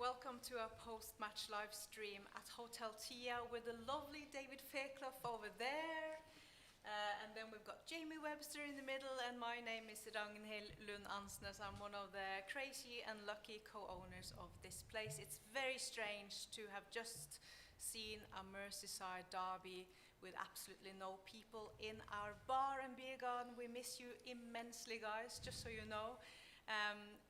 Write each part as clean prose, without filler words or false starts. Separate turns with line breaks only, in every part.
welcome to our post-match live stream at Hotel Tia with the lovely David Fairclough over there. And then we've got Jamie Webster in the middle, and my name is Ragnhild Lund Ansnes. I'm one of the crazy and lucky co-owners of this place. It's very strange to have just seen a Merseyside Derby with absolutely no people in our bar and beer garden. We miss you immensely, guys, just so you know.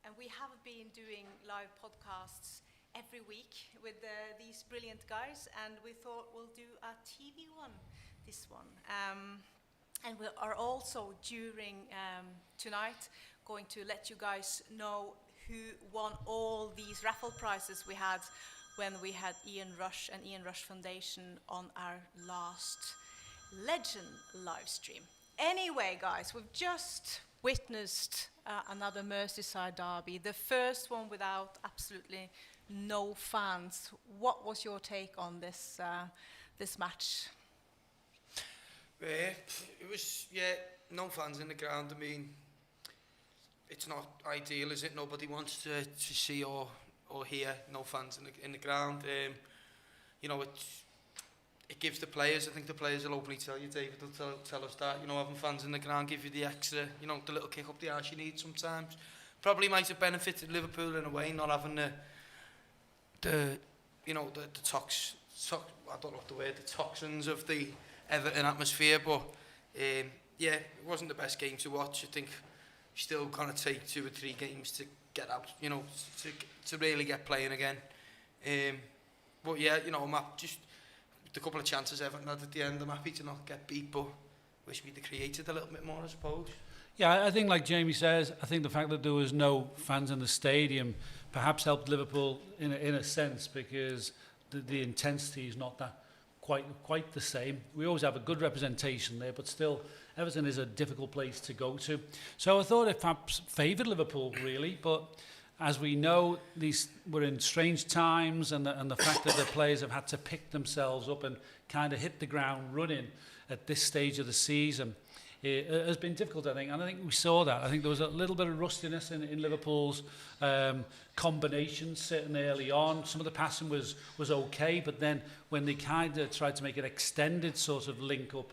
And we have been doing live podcasts every week with these brilliant guys, and we thought we'll do a TV one, this one. And we are also, during tonight, going to let you guys know who won all these raffle prizes we had when we had Ian Rush and Ian Rush Foundation on our last Legend live stream. Anyway, guys, we've just witnessed another Merseyside derby, the first one without absolutely no fans. What was your take on this this match?
It was, no fans in the ground. I mean, it's not ideal, is it? Nobody wants to see or hear no fans in the ground. You know, it gives the players, I think the players will openly tell you, David will tell us that, you know, having fans in the ground give you the extra, you know, the little kick up the arse you need sometimes. Probably might have benefited Liverpool in a way, not having the you know, the I don't know what the word, the toxins of the Everton atmosphere, but it wasn't the best game to watch. I think we're still going to take 2 or 3 games to get out, you know, to really get playing again. But yeah, you know, I'm just the couple of chances Everton had at the end, I'm happy to not get beat, but wish we'd have created a little bit more, I suppose. Yeah,
I think like Jamie says, I think the fact that there was no fans in the stadium perhaps helped Liverpool in a sense, because the intensity is not that quite the same. We always have a good representation there, but still Everton is a difficult place to go to. So I thought it perhaps favoured Liverpool really, but as we know, these were in strange times, and the fact that the players have had to pick themselves up and kind of hit the ground running at this stage of the season, it has been difficult, I think. And I think we saw that. I think there was a little bit of rustiness in Liverpool's combinations sitting early on. Some of the passing was okay, but then when they kind of tried to make an extended sort of link up,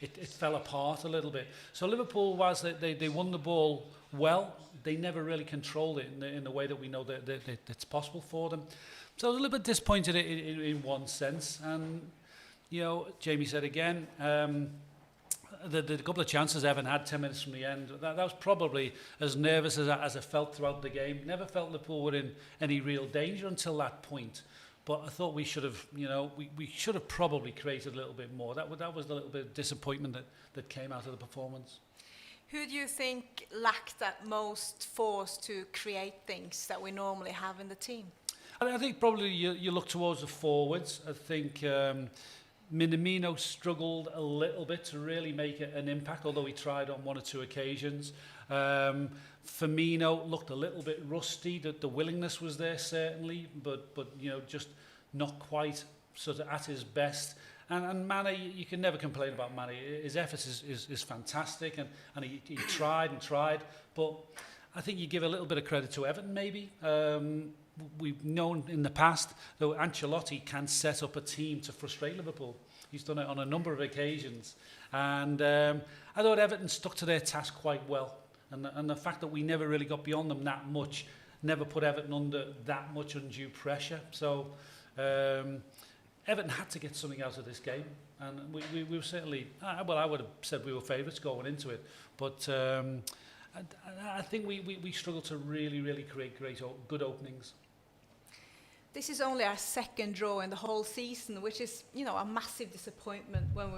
it fell apart a little bit. So Liverpool, whilst they won the ball well, they never really controlled it in the way that we know that it's possible for them. So I was a little bit disappointed in one sense. And, you know, Jamie said again, the couple of chances Evan had 10 minutes from the end, that was probably as nervous as I felt throughout the game. Never felt Liverpool were in any real danger until that point. But I thought we should have, you know, we should have probably created a little bit more. That was the little bit of disappointment that came out of the performance.
Who do you think lacked that most force to create things that we normally have in the team?
I think probably you look towards the forwards. I think Minamino struggled a little bit to really make an impact, although he tried on 1 or 2 occasions. Firmino looked a little bit rusty. The willingness was there certainly, but you know, just not quite sort of at his best. And Mane, you can never complain about Mane. His effort is fantastic, and he tried and tried. But I think you give a little bit of credit to Everton maybe. We've known in the past that Ancelotti can set up a team to frustrate Liverpool. He's done it on a number of occasions. And I thought Everton stuck to their task quite well. And the fact that we never really got beyond them that much, never put Everton under that much undue pressure. So Everton had to get something out of this game. And we were certainly, well, I would have said we were favourites going into it. But I think we struggled to really create good openings.
This is only our second draw in the whole season, which is, you know, a massive disappointment when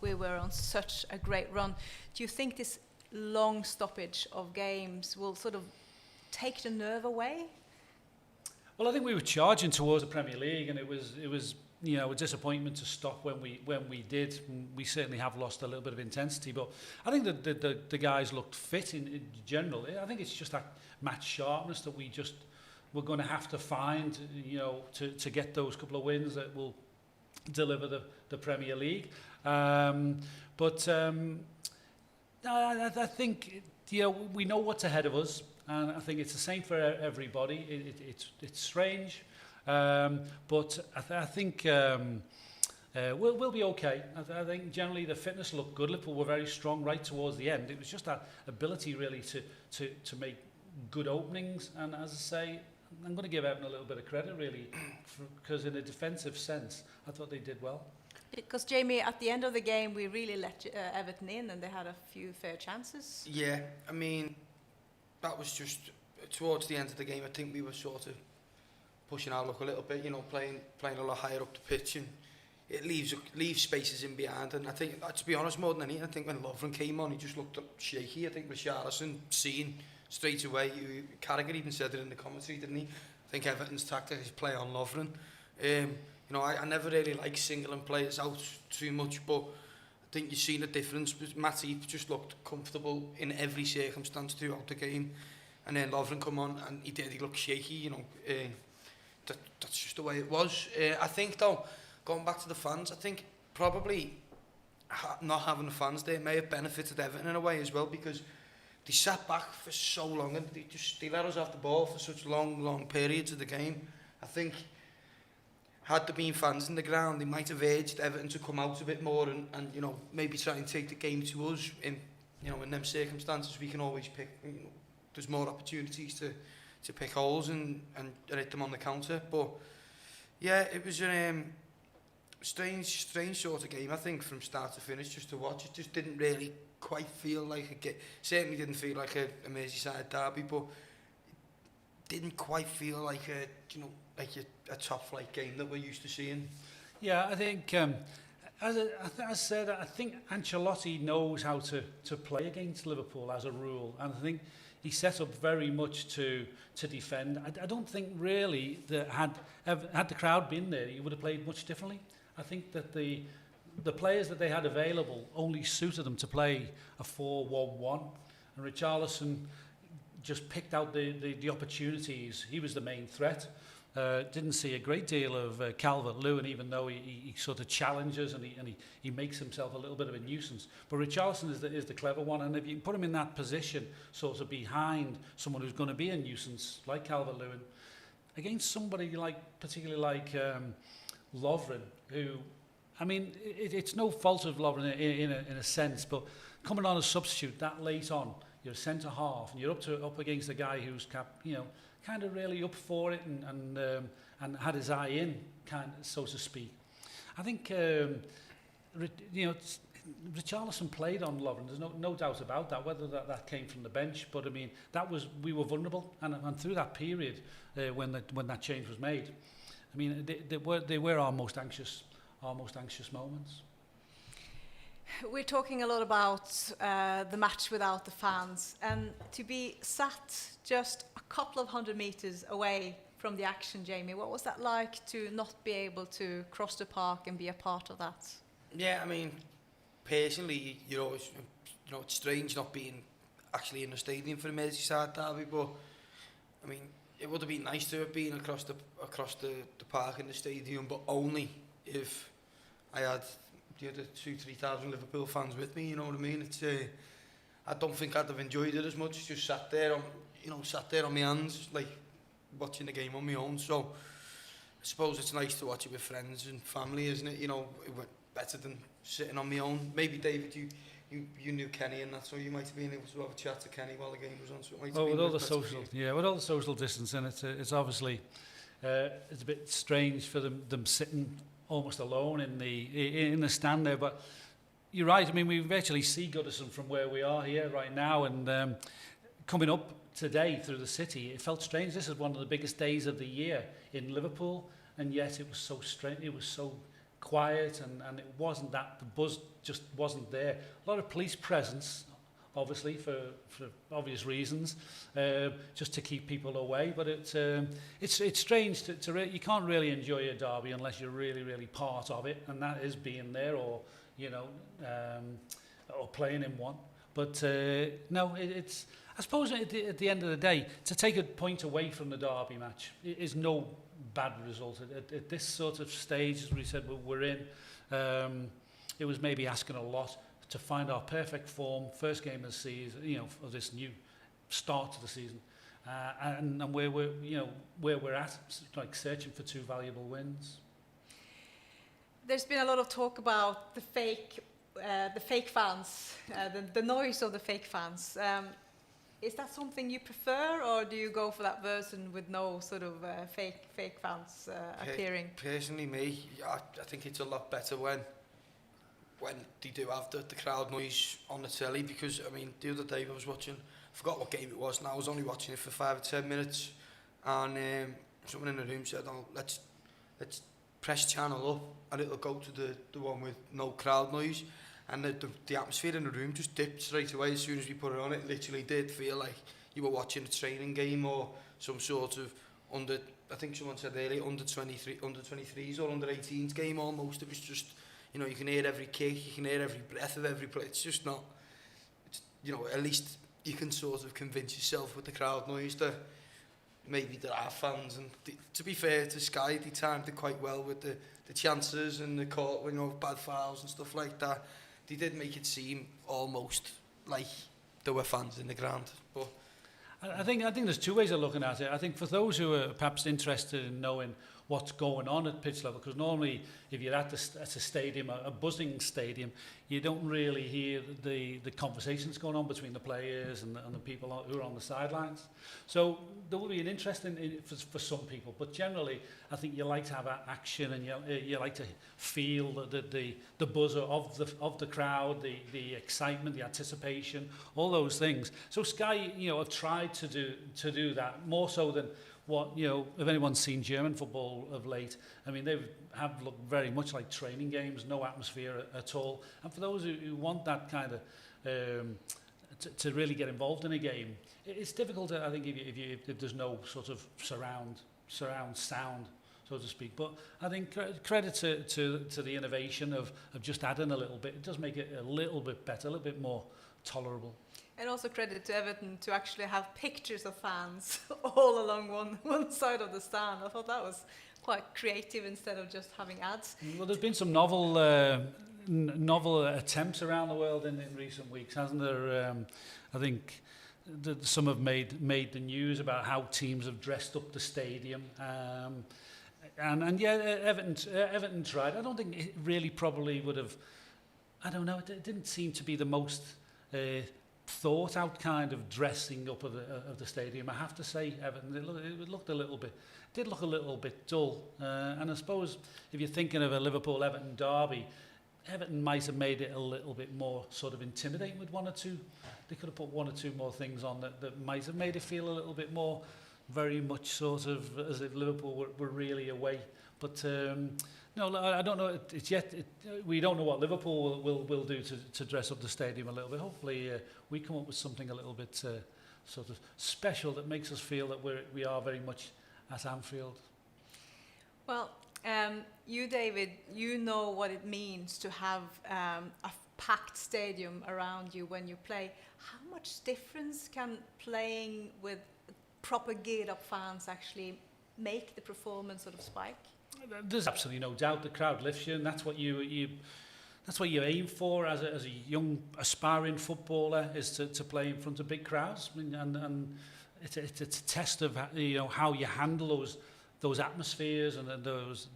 we were on such a great run. Do you think this long stoppage of games will sort of take the nerve away?
Well, I think we were charging towards the Premier League, and it was you know, a disappointment to stop when we did. We certainly have lost a little bit of intensity, but I think that the guys looked fit in general. I think it's just that match sharpness that we're going to have to find, you know, to get those couple of wins that will deliver the Premier League. But I think, you know, we know what's ahead of us. and I think it's the same for everybody. It's strange, but I think we'll be okay. I think generally the fitness looked good. Liverpool were very strong right towards the end. It was just that ability really to make good openings, and as I say, I'm going to give Everton a little bit of credit really, because in a defensive sense I thought they did well.
Because Jamie, at the end of the game, we really let Everton in, and they had a few fair chances.
Yeah, I mean, that was just towards the end of the game. I think we were sort of pushing our luck a little bit, you know, playing a lot higher up the pitch, and it leaves spaces in behind. And I think, to be honest, more than anything, I think when Lovren came on, he just looked shaky. I think with Alisson seen straight away. Carragher even said it in the commentary, didn't he? I think Everton's tactic is play on Lovren. You know, I never really like singling players out too much, but I think you've seen a difference. Matty just looked comfortable in every circumstance throughout the game, and then Lovren come on and he looked shaky. You know, that's just the way it was. I think though, going back to the fans, I think probably not having the fans there may have benefited Everton in a way as well, because they sat back for so long and they let us off the ball for such long periods of the game. I think had there been fans in the ground, they might have urged Everton to come out a bit more and you know, maybe try and take the game to us. In, you know, in them circumstances, we can always pick. You know, there's more opportunities to pick holes and hit them on the counter. But yeah, it was a strange sort of game. I think from start to finish, just to watch, it just didn't really quite feel like a game. Certainly didn't feel like a Merseyside derby, but it didn't quite feel like a top flight game that we're used to seeing.
Yeah, I think as I said, I think Ancelotti knows how to play against Liverpool as a rule, and I think he set up very much to defend. I don't think really that had the crowd been there, he would have played much differently. I think that the players that they had available only suited them to play a 4-1-1, and Richarlison just picked out the opportunities. He was the main threat. Didn't see a great deal of Calvert-Lewin, even though he sort of challenges and he makes himself a little bit of a nuisance. But Richarlison is the clever one, and if you can put him in that position, sort of behind someone who's going to be a nuisance, like Calvert-Lewin, against somebody particularly like Lovren, who, I mean, it's no fault of Lovren in a sense, but coming on as substitute that late on, you're a centre half, and you're up against a guy who's kind of really up for it and had his eye in, so to speak. I think Richarlison played on Lovren. There's no doubt about that. Whether that came from the bench, but I mean we were vulnerable, and through that period when that change was made, I mean they were our most anxious moments.
We're talking a lot about the match without the fans, and to be sat just a couple of 100 meters away from the action, Jamie, what was that like to not be able to cross the park and be a part of that?
Yeah, I mean, personally, it's strange not being actually in the stadium for the Merseyside derby, but I mean, it would have been nice to have been across the park in the stadium, but only if I had the other 2,000-3,000 Liverpool fans with me. You know what I mean? It's I don't think I'd have enjoyed it as much. Just sat there on my hands, like watching the game on my own. So I suppose it's nice to watch it with friends and family, isn't it? You know, better than sitting on my own. Maybe David, you knew Kenny and that, so you might have been able to have a chat to Kenny while the game was on. So it might have been
with all the social distancing, it's obviously it's a bit strange for them sitting almost alone in the stand there, but you're right. I mean, we virtually see Goodison from where we are here right now, and coming up today through the city, it felt strange. This is one of the biggest days of the year in Liverpool, and yet it was so strange. It was so quiet, and it wasn't that, the buzz just wasn't there. A lot of police presence, obviously for obvious reasons, just to keep people away. But it's strange you can't really enjoy a derby unless you're really part of it, and that is being there or playing in one. But no, it's I suppose at the end of the day, to take a point away from the derby match is no bad result at this sort of stage. As we said, we're in. It was maybe asking a lot to find our perfect form, first game of the season, of this new start to the season, and where we're at, like searching for 2 valuable wins.
There's been a lot of talk about the fake fans, the noise of the fake fans. Is that something you prefer, or do you go for that version with no sort of fake fans appearing?
Personally, me, I think it's a lot better when they do have the crowd noise on the telly, because I mean the other day I was watching, I forgot what game it was now, I was only watching it for 5 or 10 minutes, and someone in the room said, oh, let's press channel up and it'll go to the one with no crowd noise, and the atmosphere in the room just dipped straight away as soon as we put it on. It literally did feel like you were watching a training game or some sort of I think someone said earlier, under 23s or under 18s game almost. It was just, you know, you can hear every kick, you can hear every breath of every play. It's just not, you know, at least you can sort of convince yourself with the crowd noise that maybe there are fans. And to be fair to Sky, they timed it quite well with the chances and the court, you know, bad fouls and stuff like that. They did make it seem almost like there were fans in the ground. But
I think there's 2 ways of looking at it. I think for those who are perhaps interested in knowing what's going on at pitch level, because normally if you're at a stadium, a buzzing stadium, you don't really hear the conversations going on between the players and the people who are on the sidelines. So there will be an interest for some people, but generally I think you like to have action, and you like to feel the buzz of the crowd, the excitement, the anticipation, all those things. So Sky, you know, have tried to do that more so than what, you know, if anyone's seen German football of late, I mean, they have looked very much like training games, no atmosphere at all. And for those who want that kind of, to really get involved in a game, it's difficult, I think, if there's no sort of surround sound, so to speak. But I think credit to the innovation of just adding a little bit. It does make it a little bit better, a little bit more tolerable.
And also credit to Everton to actually have pictures of fans all along one side of the stand. I thought that was quite creative instead of just having ads.
Well, there's been some novel attempts around the world in recent weeks, hasn't there? I think some have made the news about how teams have dressed up the stadium. And yeah, Everton tried. I don't think it really probably would have, I don't know, it didn't seem to be the most thought out kind of dressing up of the stadium. I have to say, Everton, it looked a little bit dull. And I suppose if you're thinking of a Liverpool-Everton derby, Everton might have made it a little bit more sort of intimidating with 1 or 2. They could have put 1 or 2 more things on that might have made it feel a little bit more, very much sort of as if Liverpool were really away. But no, I don't know. We don't know what Liverpool will do to dress up the stadium a little bit. Hopefully, we come up with something a little bit sort of special that makes us feel that we are very much at Anfield.
Well, you, David, you know what it means to have a packed stadium around you when you play. How much difference can playing with proper geared up fans actually make the performance sort of spike?
There's absolutely no doubt the crowd lifts you, and that's what you aim for as a young aspiring footballer, is to play in front of big crowds. I mean, and it's a test of, you know, how you handle those atmospheres and those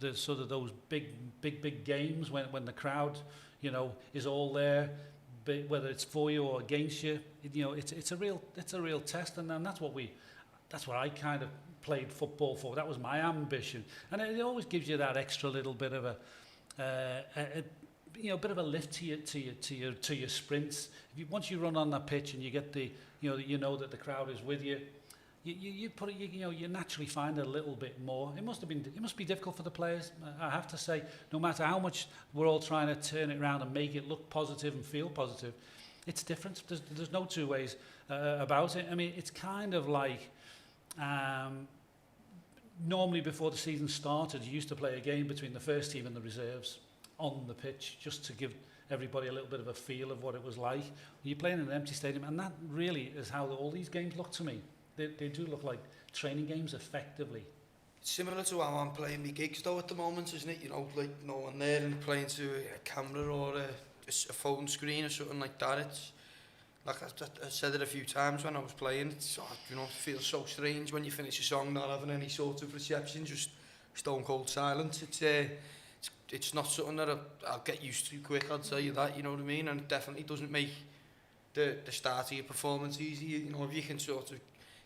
big games when the crowd, you know, is all there, whether it's for you or against you. You know, it's a real test, and that's what I kind of played football for. That was my ambition, and it always gives you that extra little bit of a bit of a lift to your sprints. Once you run on that pitch and you get you know that the crowd is with you, you naturally find a little bit more. It must be difficult for the players, I have to say. No matter how much we're all trying to turn it around and make it look positive and feel positive, it's different. There's no 2 ways about it. I mean, it's kind of like, normally before the season started, you used to play a game between the first team and the reserves on the pitch, just to give everybody a little bit of a feel of what it was like. You're playing in an empty stadium, and that really is how all these games look to me. They do look like training games, effectively.
it's similar to how I'm playing my gigs though at the moment, isn't it? You know, like no one there and playing to a camera or a phone screen or something like that. It's like I said it a few times when I was playing, it's, you know, it feels so strange when you finish a song not having any sort of reception, just stone cold silence. It's not something that I'll get used to quick, I'll tell you that, you know what I mean? And it definitely doesn't make the start of your performance easy. You know, if you can sort of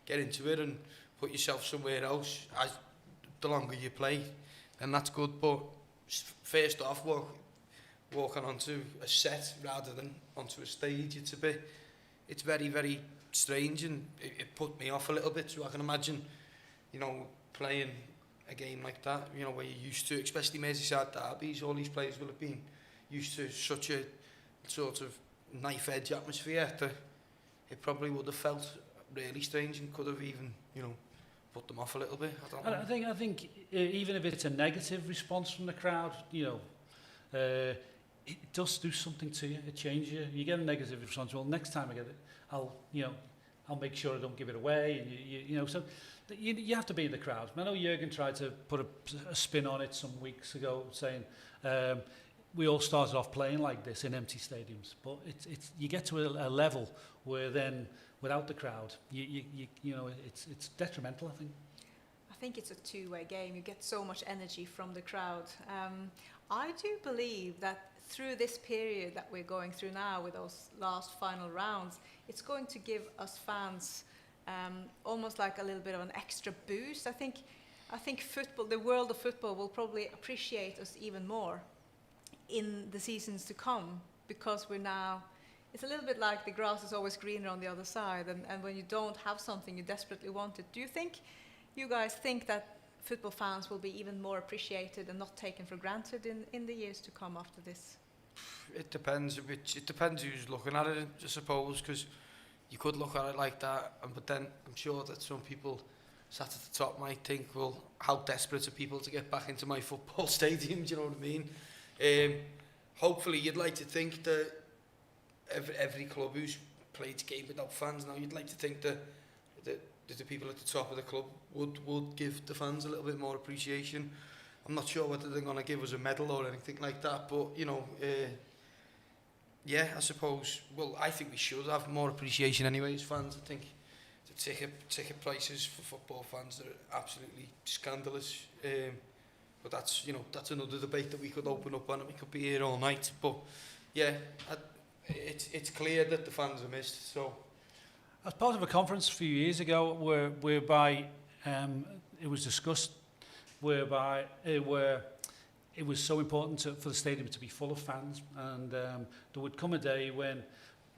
get into it and put yourself somewhere else, the longer you play, then that's good. But first off, walking onto a set rather than onto a stage, it's very, very strange, and it put me off a little bit. So I can imagine, you know, playing a game like that, you know, where you're used to, especially Merseyside derbies, all these players will have been used to such a sort of knife edge atmosphere that it probably would have felt really strange and could have even, you know, put them off a little bit. I don't know.
I think even if it's a negative response from the crowd, you know, it does do something to you. It changes you. You get a negative response. Well, next time I get it, I'll make sure I don't give it away. And you know, so you have to be in the crowd. I know Jürgen tried to put a spin on it some weeks ago, saying we all started off playing like this in empty stadiums, but you get to a level where then without the crowd, you know, it's detrimental, I think.
I think it's a two-way game. You get so much energy from the crowd. I do believe that through this period that we're going through now with those last final rounds, it's going to give us fans almost like a little bit of an extra boost. I think football, the world of football, will probably appreciate us even more in the seasons to come, because we're now, it's a little bit like the grass is always greener on the other side, and when you don't have something, you desperately want it. Do you guys think that football fans will be even more appreciated and not taken for granted in the years to come after this?
It depends it depends who's looking at it, I suppose, because you could look at it like that, but then I'm sure that some people sat at the top might think, well, how desperate are people to get back into my football stadium, do you know what I mean? Hopefully you'd like to think that every club who's played a game without fans now, you'd like to think that the people at the top of the club would give the fans a little bit more appreciation. I'm not sure whether they're going to give us a medal or anything like that, but, you know, yeah, I suppose, well, I think we should have more appreciation anyway as fans. I think the ticket prices for football fans are absolutely scandalous. But that's, you know, that's another debate that we could open up on, and we could be here all night. But yeah, it's clear that the fans are missed. So,
as part of a conference a few years ago, whereby it was discussed, whereby it was so important for the stadium to be full of fans, and there would come a day when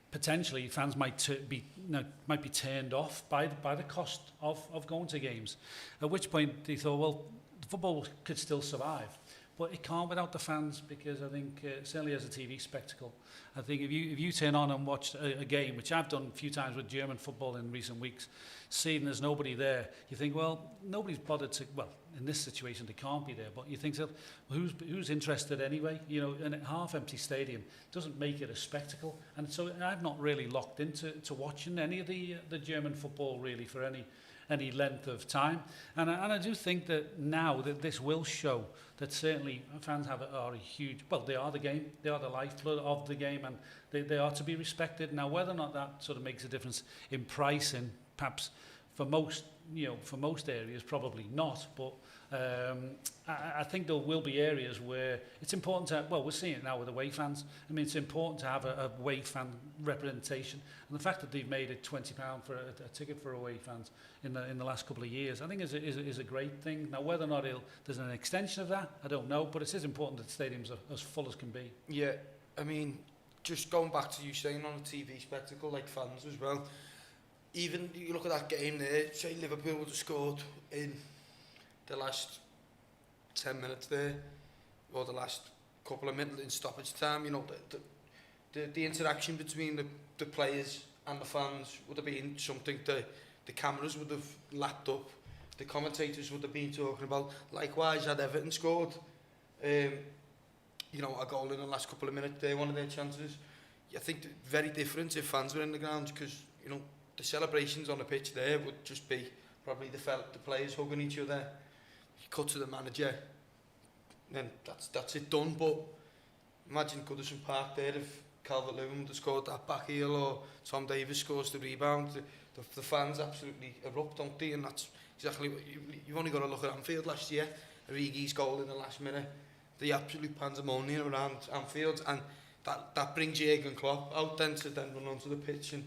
potentially fans might be turned off by the cost of going to games. At which point they thought, well, football could still survive, but it can't without the fans, because I think certainly as a TV spectacle, I think if you turn on and watch a game, which I've done a few times with German football in recent weeks, seeing there's nobody there, you think, well, nobody's bothered to, well, in this situation they can't be there, but you think, well, who's interested anyway? You know, in a half-empty stadium doesn't make it a spectacle, and so I've not really locked into watching any of the German football really for any length of time, and I do think that now that this will show that certainly fans are a huge, well, they are the game, they are the lifeblood of the game, and they are to be respected. Now, whether or not that sort of makes a difference in pricing, perhaps for most areas, probably not, but I think there will be areas where it's important to, well, we're seeing it now with away fans. I mean, it's important to have a away fan representation, and the fact that they've made it £20 for a ticket for away fans in the last couple of years, I think is a great thing. Now, whether or not there's an extension of that, I don't know, but it is important that stadiums are as full as can be.
Yeah, I mean, just going back to you saying on a TV spectacle, like fans as well, even you look at that game there, say Liverpool would have scored in the last 10 minutes there, or the last couple of minutes in stoppage time, you know, the interaction between the players and the fans would have been something that the cameras would have lapped up, the commentators would have been talking about. Likewise, had Everton scored, you know, a goal in the last couple of minutes there, one of their chances. I think very different if fans were in the ground, because, you know, the celebrations on the pitch there would just be probably the players hugging each other. You cut to the manager, then that's it done. But imagine Goodison Park there Calvert-Lewin would have scored that back heel, or Tom Davies scores the rebound. The fans absolutely erupt, don't they? And that's exactly what you've only got to look at Anfield last year. Origi's goal in the last minute, the absolute pandemonium around Anfield, and that brings Jürgen Klopp out then to then run onto the pitch and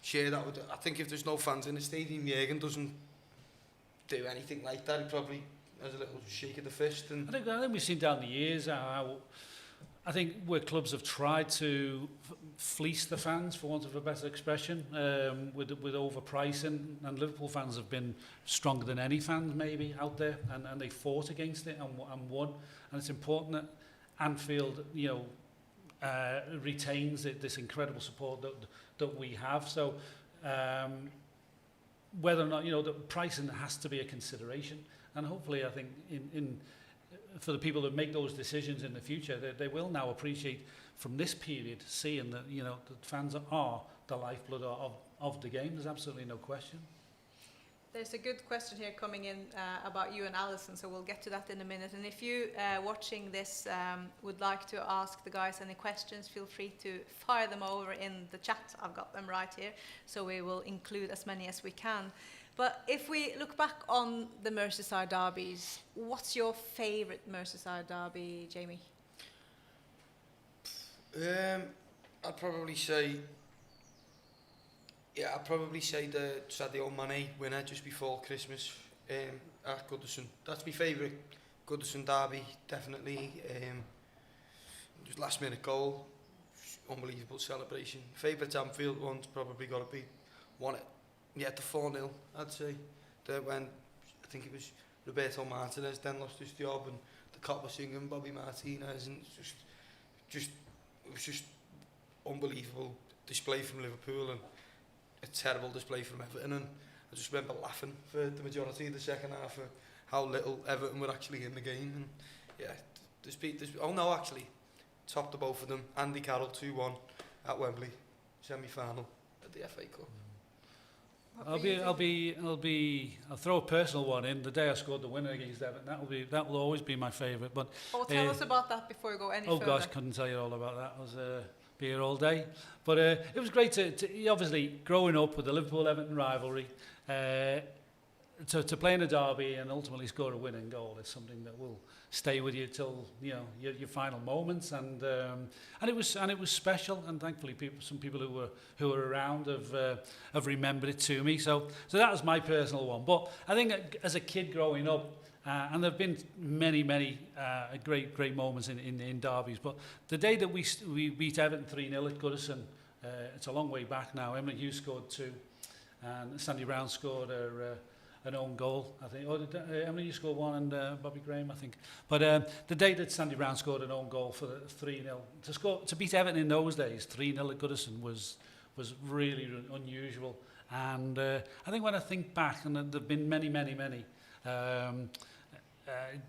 share that with. I think if there's no fans in the stadium, Jürgen doesn't do anything like that. He probably has a little shake of the fist. And
I think we've seen down the years how I think where clubs have tried to fleece the fans, for want of a better expression, with overpricing, and Liverpool fans have been stronger than any fans maybe out there, and they fought against it and won. And it's important that Anfield, retains this incredible support that we have. So whether or not the pricing has to be a consideration, and hopefully I think in for the people that make those decisions in the future, they will now appreciate from this period, seeing that the fans are the lifeblood of the game. There's absolutely no question.
There's a good question here coming in about you and Alisson, so we'll get to that in a minute. And if you watching this would like to ask the guys any questions, feel free to fire them over in the chat. I've got them right here, so we will include as many as we can. But if we look back on the Merseyside derbies, what's your favourite Merseyside derby, Jamie?
I'd probably say the Sadio Mane winner just before Christmas at Goodison. That's my favourite Goodison derby, definitely. Just last minute goal, unbelievable celebration. Favourite Anfield one's probably got to be the 4-0, I'd say. When I think it was Roberto Martinez then lost his job, and the cop was singing Bobby Martinez, and it was just unbelievable display from Liverpool and a terrible display from Everton. And I just remember laughing for the majority of the second half of how little Everton were actually in the game. And yeah, topped the both of them. Andy Carroll 2-1 at Wembley, semi-final at the FA Cup.
I'll throw a personal one in. The day I scored the winner against Everton, that will always be my favourite. But
tell us about that before we go any further.
Oh gosh, couldn't tell you all about that. I was be here all day. But it was great to obviously growing up with the Liverpool-Everton rivalry, to play in a derby and ultimately score a winning goal is something that will stay with you till your final moments, and it was special, and thankfully some people who were around have remembered it to me. So that was my personal one. But I think as a kid growing up, and there've been many great moments in derbies, but the day that we beat Everton 3-0 at Goodison, it's a long way back now. Emily Hughes scored 2, and Sandy Brown scored an own goal, I think. Emily Hughes scored 1, and Bobby Graham, I think. But the day that Sandy Brown scored an own goal for the 3-0, to beat Everton in those days 3-0 at Goodison was really unusual. And I think when I think back, and there've been many.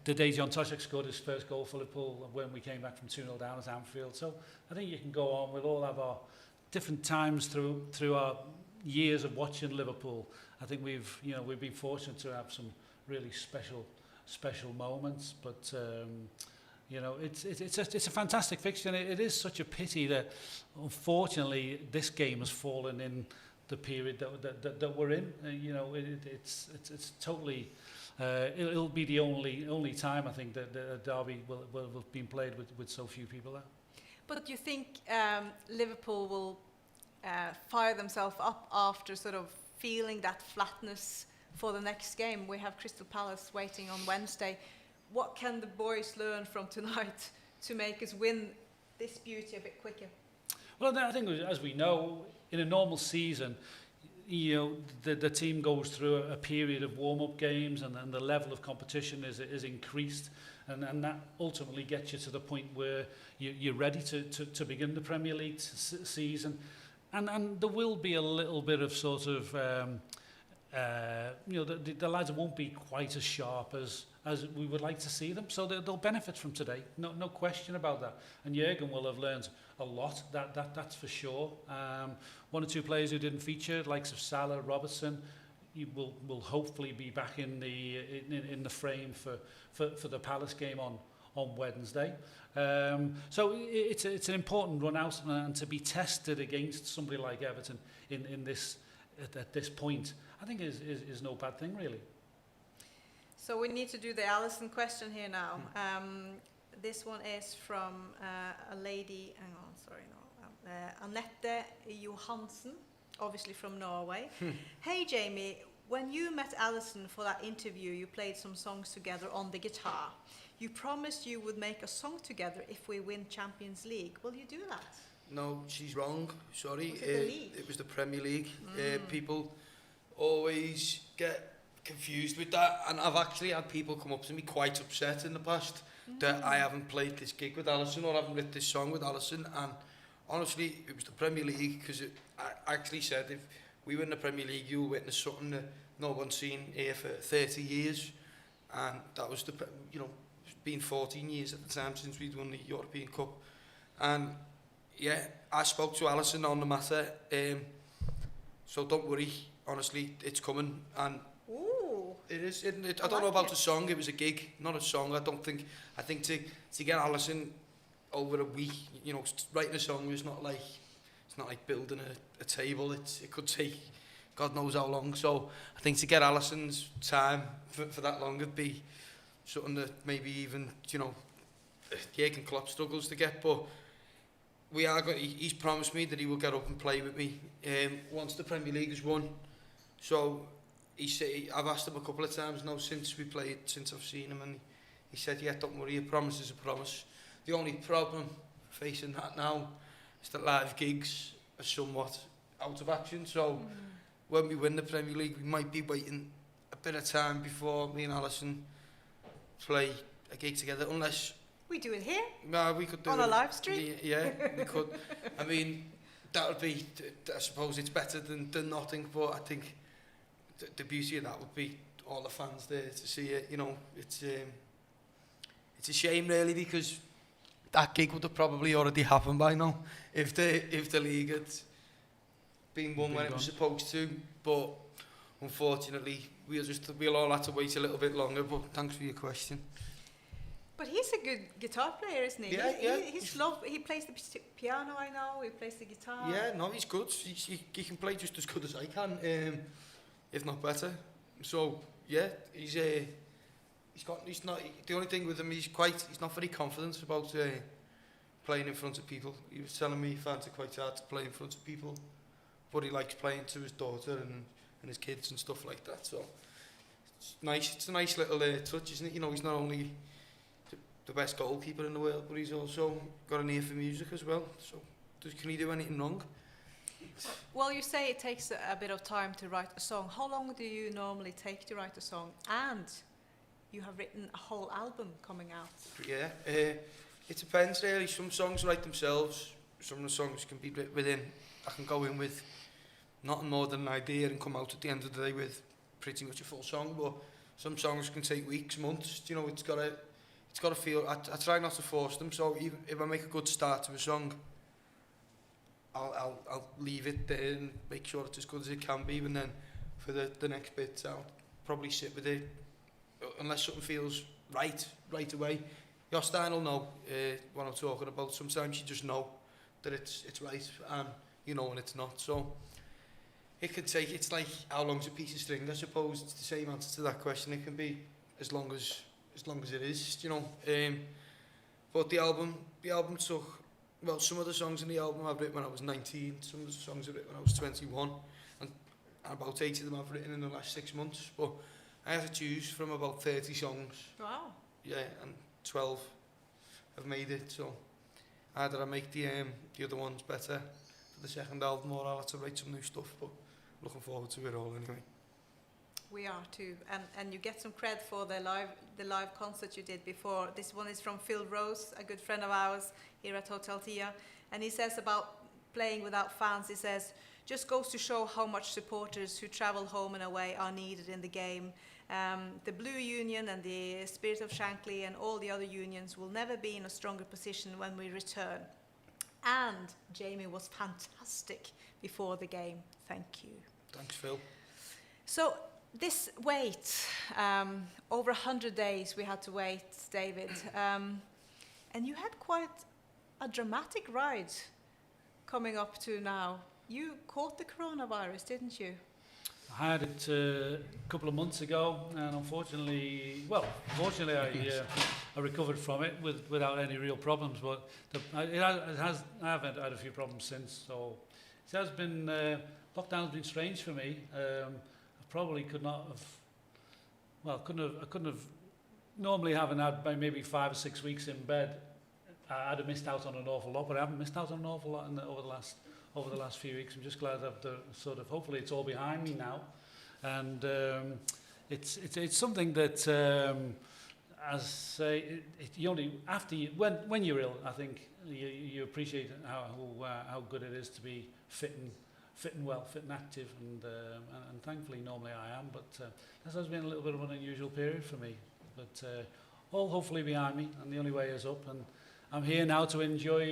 The day John Toshak scored his first goal for Liverpool when we came back from 2-0 down at Anfield. So I think you can go on. We'll all have our different times through our years of watching Liverpool. I think we've been fortunate to have some really special moments. But it's a fantastic fixture. And it is such a pity that unfortunately this game has fallen in the period that we're in. It's totally. It'll be the only time I think that a derby will have been played with so few people there.
But do you think Liverpool will fire themselves up after sort of feeling that flatness for the next game? We have Crystal Palace waiting on Wednesday. What can the boys learn from tonight to make us win this beauty a bit quicker?
Well, I think as we know, in a normal season, the team goes through a period of warm-up games, and the level of competition is increased, and that ultimately gets you to the point where you're ready to begin the Premier League season, and there will be a little bit of sort of the lads won't be quite as sharp as we would like to see them, so they'll benefit from today, no question about that. And Jürgen will have learned a lot, that's for sure. One or two players who didn't feature, likes of Salah, Robertson, will hopefully be back in the frame for the Palace game on Wednesday. So it's an important run out, and to be tested against somebody like Everton in this at this point, I think is no bad thing, really.
So we need to do the Alisson question here now. This one is from a lady, hang on, sorry, no, Annette Johansen, obviously from Norway. Hey Jamie, when you met Alisson for that interview, you played some songs together on the guitar. You promised you would make a song together if we win Champions League. Will you do that?
No, she's wrong. Sorry.
Was it the league?
It was the Premier League. People always get confused with that, and I've actually had people come up to me quite upset in the past that I haven't played this gig with Alisson or haven't written this song with Alisson. And honestly, it was the Premier League, because I actually said if we win the Premier League, you'll witness something that no one's seen here for 30 years. And that was it's been 14 years at the time since we'd won the European Cup. And yeah, I spoke to Alisson on the matter, so don't worry, honestly, it's coming. And
ooh,
it is, isn't it? I don't know about the song, it was a gig, not a song. I think to get Alisson over a week, writing a song is not like, it's not like building a table. It could take God knows how long. So I think to get Alisson's time for that long would be something that maybe even, Jürgen Klopp struggles to get. But we are going. He's promised me that he will get up and play with me once the Premier League is won. So I've asked him a couple of times now since I've seen him, and he said, yeah, don't worry, a promise is a promise. The only problem facing that now is that live gigs are somewhat out of action. So when we win the Premier League, we might be waiting a bit of time before me and Alisson play a gig together, unless
we do it here.
No, we could do
on
it
a live stream.
Yeah, we could. I mean, that would be. I suppose it's better than nothing. But I think the beauty of that would be all the fans there to see it. It's a shame really, because that gig would have probably already happened by now if the league had been won when it was supposed to. But unfortunately, we'll all have to wait a little bit longer. But thanks for your question.
But he's a good guitar player, isn't he?
Yeah.
He plays the piano, I know. He plays the guitar.
Yeah, no, he's good. He can play just as good as I can, if not better. So yeah, he's not. The only thing with him, he's not very confident about playing in front of people. He was telling me he finds it quite hard to play in front of people, but he likes playing to his daughter and his kids and stuff like that. So it's nice. It's a nice little touch, isn't it? He's not only the best goalkeeper in the world, but he's also got an ear for music as well. So can he do anything wrong?
Well, you say it takes a bit of time to write a song. How long do you normally take to write a song? And you have written a whole album coming out.
Yeah, it depends really. Some songs write themselves. Some of the songs can be within. I can go in with nothing more than an idea and come out at the end of the day with pretty much a full song. But some songs can take weeks, months. It's got to feel. I try not to force them. So even if I make a good start to a song, I'll leave it there and make sure it's as good as it can be. And then for the next bit, I'll probably sit with it unless something feels right away. Your style will know what I'm talking about. Sometimes you just know that it's right, and when it's not. So it can take. It's like how long's a piece of string? I suppose it's the same answer to that question. It can be as long as it is, but the album took, well, some of the songs in the album I've written when I was 19, some of the songs I've written when I was 21, and about 8 of them I've written in the last 6 months, but I had to choose from about 30 songs.
Wow.
Yeah, and 12 have made it, so either I make the other ones better for the second album, or I'll have to write some new stuff, but looking forward to it all anyway.
We are too, and you get some cred for the live concert you did before. This one is from Phil Rose, a good friend of ours here at Hotel Tia, and he says about playing without fans, he says, just goes to show how much supporters who travel home and away are needed in the game. The Blue Union and the Spirit of Shankly and all the other unions will never be in a stronger position when we return. And Jamie was fantastic before the game. Thank you.
Thanks, Phil.
So this wait, over 100 days we had to wait, David, and you had quite a dramatic ride coming up to now. You caught the coronavirus, didn't you?
I had it a couple of months ago, and unfortunately, I recovered from it without any real problems. But I have had a few problems since. So it has been lockdown's been strange for me. I probably couldn't have. Normally, having had by maybe 5 or 6 weeks in bed, I'd have missed out on an awful lot. But I haven't missed out on an awful lot over the last few weeks. I'm just glad that hopefully it's all behind me now, and it's something that as I say, you only after when you're ill, I think you appreciate how good it is to be fit and well, fit and active, and thankfully normally I am, but this has been a little bit of an unusual period for me, but all hopefully behind me, and the only way is up, and I'm here now to enjoy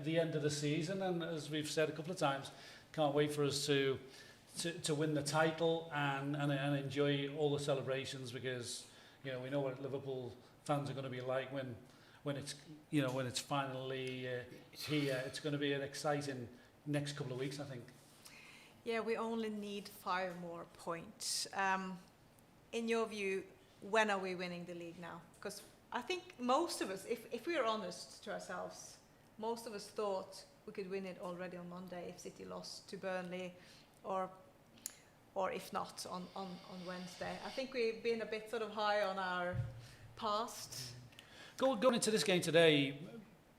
the end of the season, and as we've said a couple of times, can't wait for us to win the title and enjoy all the celebrations, because we know what Liverpool fans are going to be like when it's finally here. It's going to be an exciting next couple of weeks, I think.
Yeah, we only need 5 more points. In your view, when are we winning the league now? Because I think most of us, if we are honest to ourselves, most of us thought we could win it already on Monday if City lost to Burnley, or if not on Wednesday. I think we've been a bit sort of high on our past.
Going into this game today,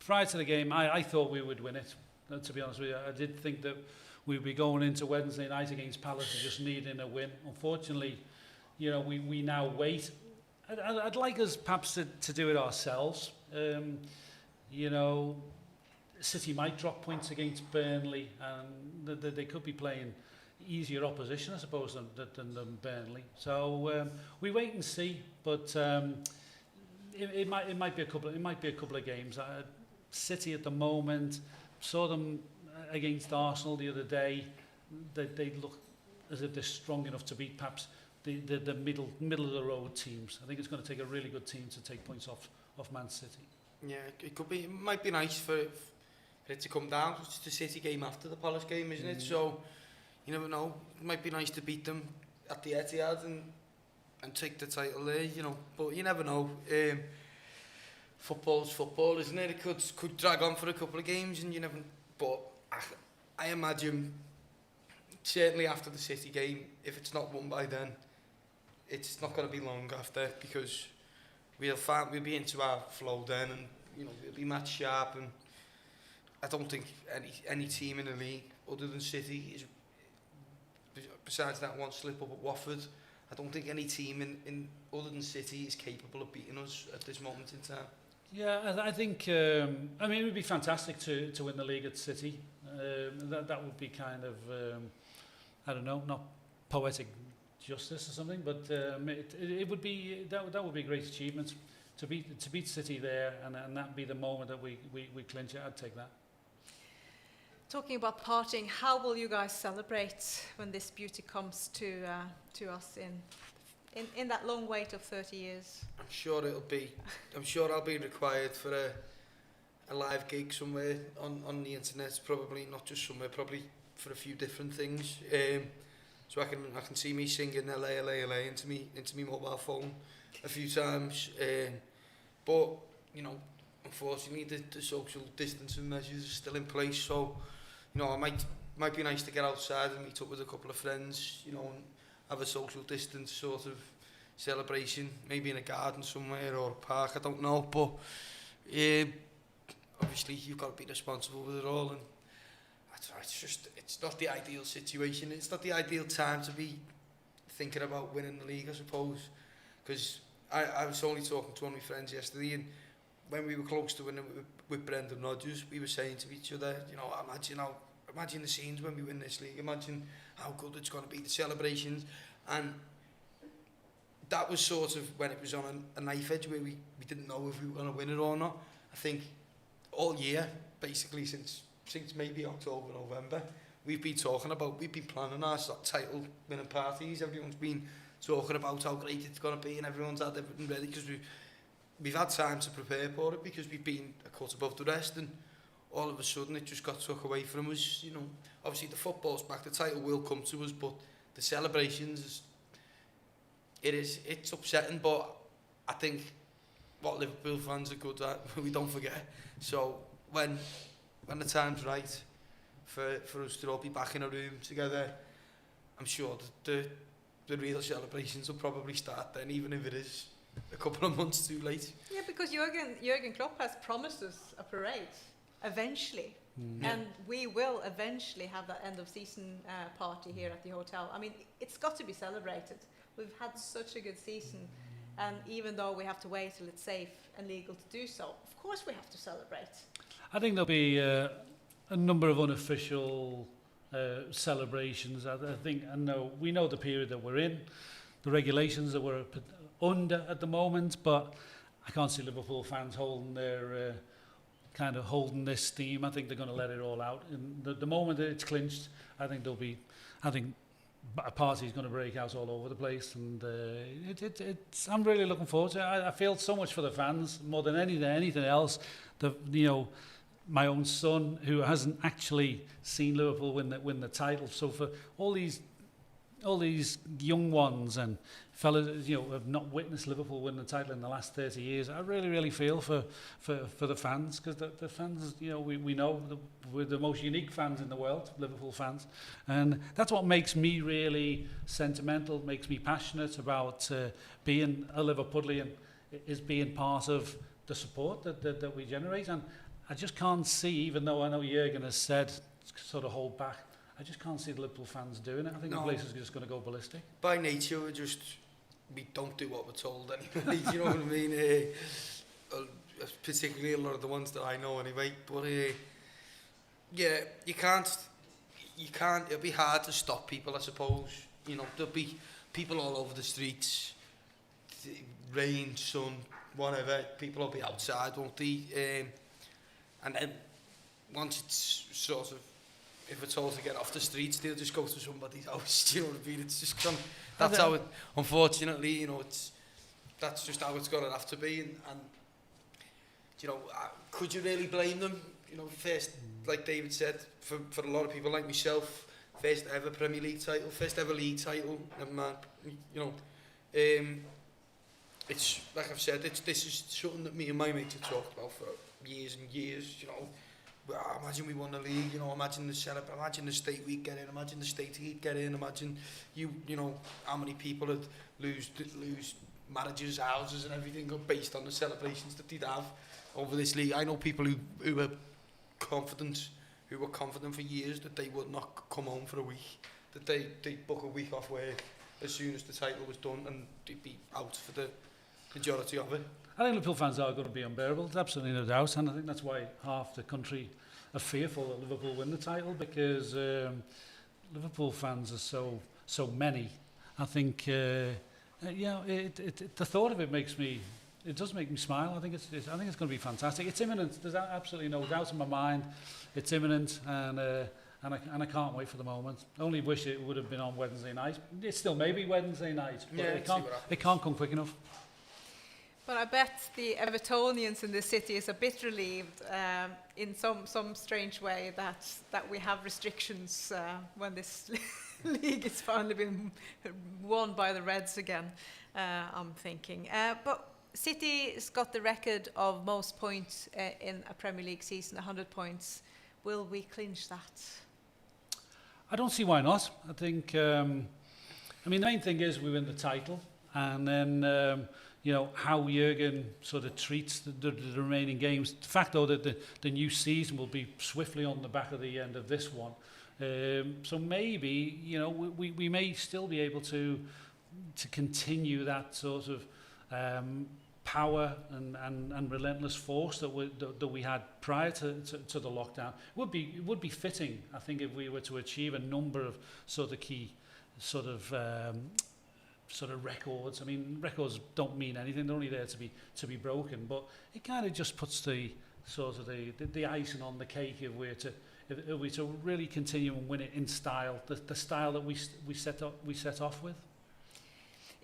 prior to the game, I thought we would win it. To be honest with you, I did think that we'd be going into Wednesday night against Palace just needing a win. Unfortunately, we now wait. I'd like us perhaps to do it ourselves. City might drop points against Burnley, and they could be playing easier opposition, I suppose, than Burnley. So we wait and see. But it might be a couple of games. City at the moment, saw them against Arsenal the other day. They look as if they're strong enough to beat perhaps the middle of the road teams. I think it's going to take a really good team to take points off Man City. Yeah,
it might be nice for it to come down. It's the City game after the Palace game, isn't it? So you never know. It might be nice to beat them at the Etihad and take the title there, But you never know. Football's football, isn't it? It could drag on for a couple of games, and you never. But I imagine certainly after the City game, if it's not won by then, it's not going to be long after, because we'll be into our flow then, and we'll be match sharp, and I don't think any team in the league other than City is, besides that one slip up at Watford, I don't think any team in other than City is capable of beating us at this moment in time.
Yeah, I think it would be fantastic to win the league at City. That would be kind of I don't know, not poetic justice or something, but it would be that would be a great achievement to beat City there, and that be the moment that we clinch it. I'd take that.
Talking about partying, how will you guys celebrate when this beauty comes to us in that long wait of 30 years?
I'm sure I'll be required for a live gig somewhere on the internet, probably not just somewhere, probably for a few different things. So I can see me singing LA LA LA into me mobile phone a few times. But unfortunately the social distancing measures are still in place, so it might be nice to get outside and meet up with a couple of friends, and have a social distance sort of celebration, maybe in a garden somewhere or a park, I don't know, but obviously you've got to be responsible with it all, and it's not the ideal situation, it's not the ideal time to be thinking about winning the league, I suppose, because I was only talking to one of my friends yesterday, and when we were close to winning with Brendan Rodgers, we were saying to each other, imagine the scenes when we win this league, imagine how good it's going to be, the celebrations, and that was sort of when it was on a knife edge where we didn't know if we were going to win it or not. I think all year, basically since maybe October, November, we've been planning our title winning parties. Everyone's been talking about how great it's going to be and everyone's had everything ready because we've had time to prepare for it because we've been a cut above the rest, and all of a sudden it just got took away from us. You know, obviously the football's back, the title will come to us, but the celebrations, it's upsetting, but I think what Liverpool fans are good at, we don't forget. So when the time's right for us to all be back in a room together, I'm sure that the real celebrations will probably start then, even if it is a couple of months too late.
Yeah, because Jürgen Klopp has promised us a parade eventually, and we will eventually have that end of season party here at the hotel. I mean, it's got to be celebrated. We've had such a good season, and even though we have to wait till it's safe and legal to do so, of course we have to celebrate.
I think there'll be a number of unofficial celebrations. I know we know the period that we're in, the regulations that we're under at the moment, but I can't see Liverpool fans holding their holding this steam. I think they're going to let it all out. And the moment that it's clinched, I think a party's going to break out all over the place, and I'm really looking forward to it. I feel so much for the fans more than anything else. My own son, who hasn't actually seen Liverpool win the title, so for all these young ones and fellas, who have not witnessed Liverpool win the title in the last 30 years, I really feel for the fans, because the fans, we know we're the most unique fans in the world, Liverpool fans, and that's what makes me really sentimental, makes me passionate about being a Liverpudlian, is being part of the support that we generate. And I just can't see, even though I know Jürgen has said sort of hold back, I just can't see the Liverpool fans doing it. I think the place is just going to go ballistic.
By nature, we don't do what we're told anyway. Do you know what I mean? Particularly a lot of the ones that I know anyway. But yeah, you can't. It'll be hard to stop people, I suppose. There'll be people all over the streets, rain, sun, whatever. People will be outside, won't they? And then once it's sort of, if we're told to get off the streets, they'll just go to somebody's house. Do you know what I mean? It's just that's how it, unfortunately, that's just how it's going to have to be. And could you really blame them? First, like David said, for a lot of people like myself, first ever Premier League title, first ever league title, never mind, it's, like I've said, this is something that me and my mates have talked about for years and years. Imagine we won the league, imagine the state we'd get in, imagine the state he'd get in, imagine how many people would lose marriages, houses and everything based on the celebrations that they'd have over this league. I know people who were confident for years that they would not come home for a week, that they'd book a week off work as soon as the title was done, and they'd be out for the majority of it.
I think Liverpool fans are going to be unbearable, there's absolutely no doubt, and I think that's why half the country are fearful that Liverpool win the title, because Liverpool fans are so many. I think the thought of it does make me smile. I think it's going to be fantastic. It's imminent. There's absolutely no doubt in my mind. It's imminent, and I can't wait for the moment. I only wish it would have been on Wednesday night. It still may be Wednesday night, but it can't come quick enough.
But I bet the Evertonians in the city is a bit relieved in some strange way that we have restrictions when this league has finally been won by the Reds again, I'm thinking. But City's got the record of most points in a Premier League season, 100 points. Will we clinch that?
I don't see why not. I think, the main thing is we win the title, and then how Jürgen sort of treats the remaining games. The fact, though, that the new season will be swiftly on the back of the end of this one. So maybe, we may still be able to continue that sort of power and relentless force that we had prior to the lockdown. It would be fitting, I think, if we were to achieve a number of sort of key sort of records. I mean, records don't mean anything; they're only there to be broken. But it kind of just puts the icing on the cake if we're to really continue and win it in style, the style that we set off with.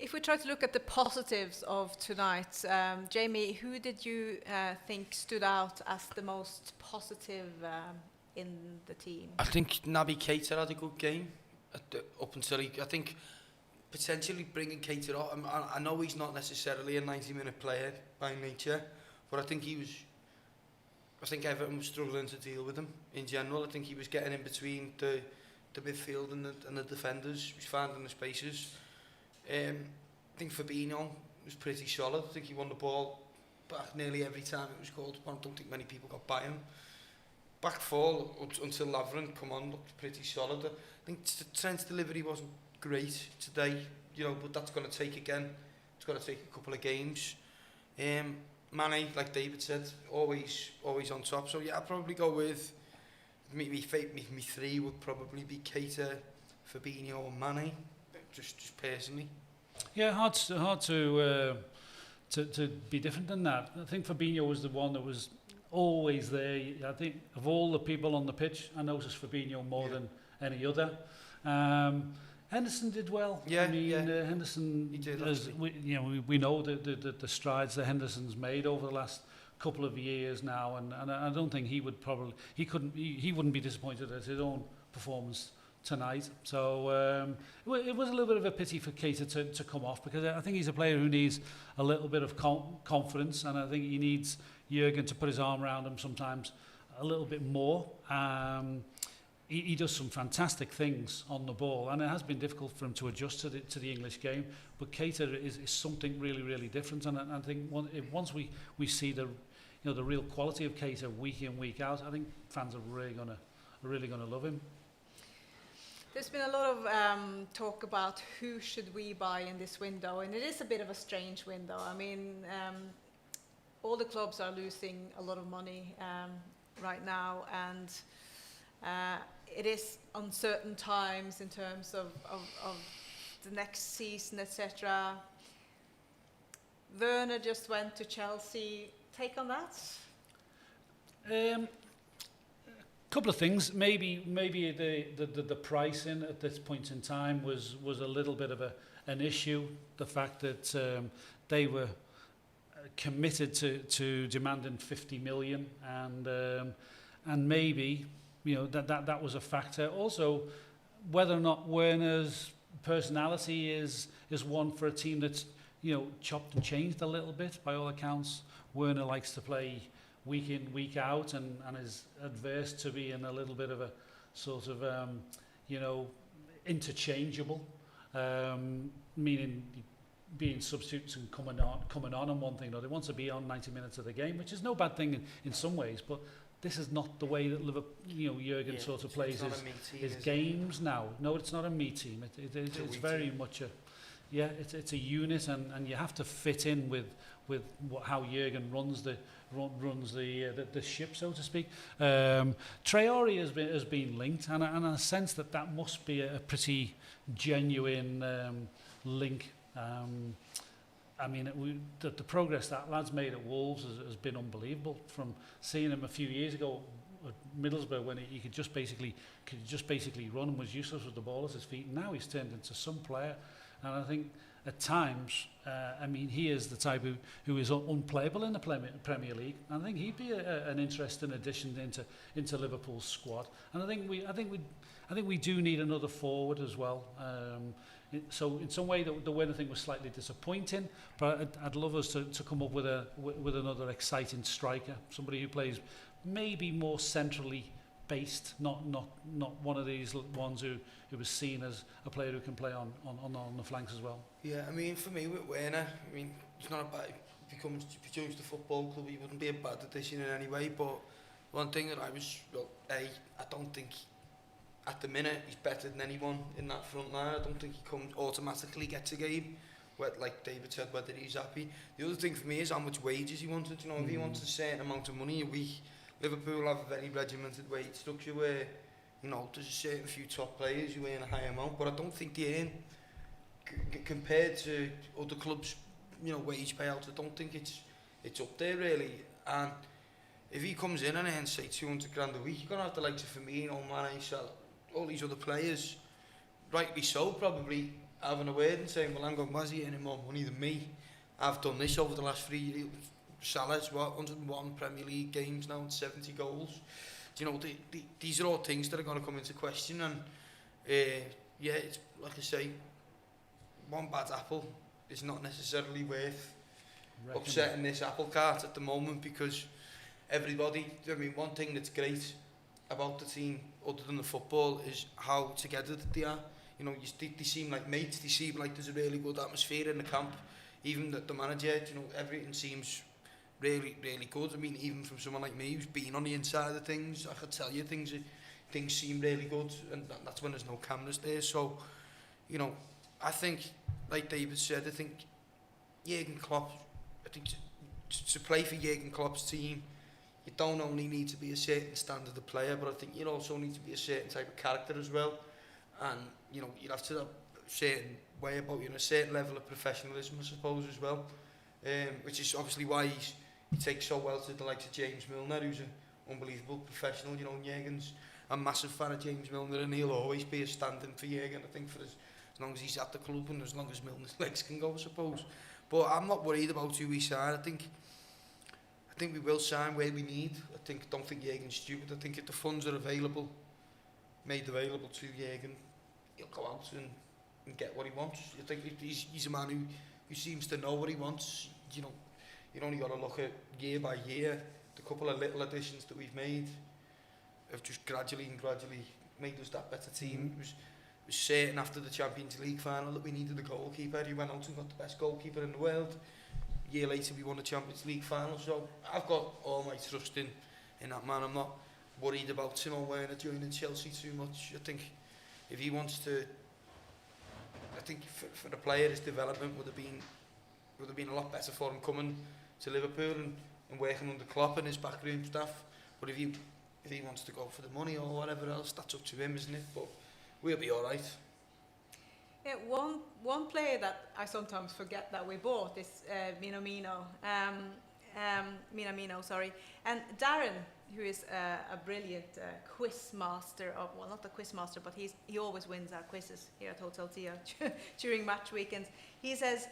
If we try to look at the positives of tonight, Jamie, who did you think stood out as the most positive in the team?
I think Naby Keita had a good game up until I think potentially bringing Keita on. I know he's not necessarily a 90-minute player by nature, but I think Everton was struggling to deal with him in general. I think he was getting in between the midfield and the defenders. He was finding the spaces. I think Fabinho was pretty solid. I think he won the ball back nearly every time it was called upon. I don't think many people got by him. Back four until Lovren come on looked pretty solid. I think Trent's delivery wasn't great today, but that's going to take again. It's going to take a couple of games. Mane, like David said, always on top. So yeah, I'd probably go with me three would probably be Keita, Fabinho, and Mane. Just personally.
Yeah, hard to be different than that. I think Fabinho was the one that was always there. I think of all the people on the pitch, I noticed Fabinho more than any other. Henderson did well.
Yeah,
Henderson. He did. We know the strides that Henderson's made over the last couple of years now, and I don't think he wouldn't be disappointed at his own performance tonight. So it was a little bit of a pity for Keita to come off, because I think he's a player who needs a little bit of confidence, and I think he needs Jürgen to put his arm around him sometimes a little bit more. He does some fantastic things on the ball, and it has been difficult for him to adjust to the English game. But Keita is something really, really different, and I think once we see the real quality of Keita week in, week out, I think fans are really gonna love him.
There's been a lot of talk about who should we buy in this window, and it is a bit of a strange window. I mean, all the clubs are losing a lot of money right now, and it is uncertain times in terms of the next season, etc. Werner just went to Chelsea. Take on that?
Couple of things. Maybe the pricing at this point in time was a little bit of an issue. The fact that they were committed to demanding 50 million, and maybe that was a factor. Also, whether or not Werner's personality is one for a team that's chopped and changed a little bit. By all accounts, Werner likes to play week in, week out, and is adverse to being a little bit of a sort of interchangeable, meaning being substitutes and coming on and one thing or another. He wants to be on 90 minutes of the game, which is no bad thing in some ways, but this is not the way that Jürgen sort of plays his games now. No, it's not a me team. It's very much it's a unit, and you have to fit in with how Jürgen runs the ship, so to speak. Traore has been linked, and I sense that must be a pretty genuine link. I mean, the progress that lad's made at Wolves has been unbelievable. From seeing him a few years ago at Middlesbrough, when he could just basically run and was useless with the ball at his feet, and now he's turned into some player. And I think at times, he is the type who is unplayable in the Premier League. And I think he'd be an interesting addition into Liverpool's squad. And I think we do need another forward as well. So in some way, the Werner thing was slightly disappointing, but I'd love us to come up with another exciting striker, somebody who plays maybe more centrally based, not one of these ones who was seen as a player who can play on the flanks as well. Yeah,
I mean, for me with Werner, it's not a bad. If he joins the football club, he wouldn't be a bad addition in any way. But one thing that I don't think at the minute he's better than anyone in that front line. I don't think he automatically gets a game. Like David said, whether he's happy. The other thing for me is how much wages he wanted. If he wants a certain amount of money a week, Liverpool have a very regimented wage structure where, there's a certain few top players who earn a high amount, but I don't think they earn, compared to other clubs, wage payouts, I don't think it's up there really. And if he comes in and earns, say, 200 grand a week, you're going to have the likes of Firmino, Mane, all these other players, rightly so, probably having a word and saying, well, hang on, why's he earning more money than me? I've done this over the last 3 years. Salah's, 101 Premier League games now and 70 goals. Do you know, these are all things that are going to come into question. And, yeah, it's, like I say, one bad apple is not necessarily worth upsetting this apple cart at the moment, because everybody, I mean, one thing that's great about the team, other than the football, is how together they are. You know, they seem like mates, they seem like there's a really good atmosphere in the camp. Even the manager, you know, everything seems really, really good. I mean, even from someone like me who's been on the inside of things, I could tell you things seem really good, and that's when there's no cameras there. So, you know, I think, like David said, I think Jürgen Klopp, I think to play for Jürgen Klopp's team, you don't only need to be a certain standard of player, but I think you also need to be a certain type of character as well. And, you know, you have to have a certain way about you, a certain level of professionalism, I suppose, as well. Which is obviously why he takes so well to the likes of James Milner, who's an unbelievable professional. You know, Jürgen's a massive fan of James Milner, and he'll always be a stand-in for Jürgen, I think, for as long as he's at the club and as long as Milner's legs can go, I suppose. But I'm not worried about who we sign. I think we will sign where we need. Don't think Jürgen's stupid. I think if the funds are available, made available to Jürgen, he'll go out and get what he wants. I think he's a man who seems to know what he wants. You know, you only got to look at year by year. The couple of little additions that we've made have just gradually made us that better team. It was certain after the Champions League final that we needed a goalkeeper. He went out and got the best goalkeeper in the world. A year later we won the Champions League final. So I've got all my trust in that man. I'm not worried about Timo Werner joining Chelsea too much. I think if he wants to, I think for the player, his development would have been a lot better for him coming to Liverpool and working under Klopp and his backroom staff. But if he wants to go for the money or whatever else, that's up to him, isn't it? But we'll be all right.
Yeah, one player that I sometimes forget that we bought is Minamino. Minamino, sorry. And Darren, who is a brilliant quiz master, well, not a quiz master, but he always wins our quizzes here at Hotel Tia during match weekends. He says,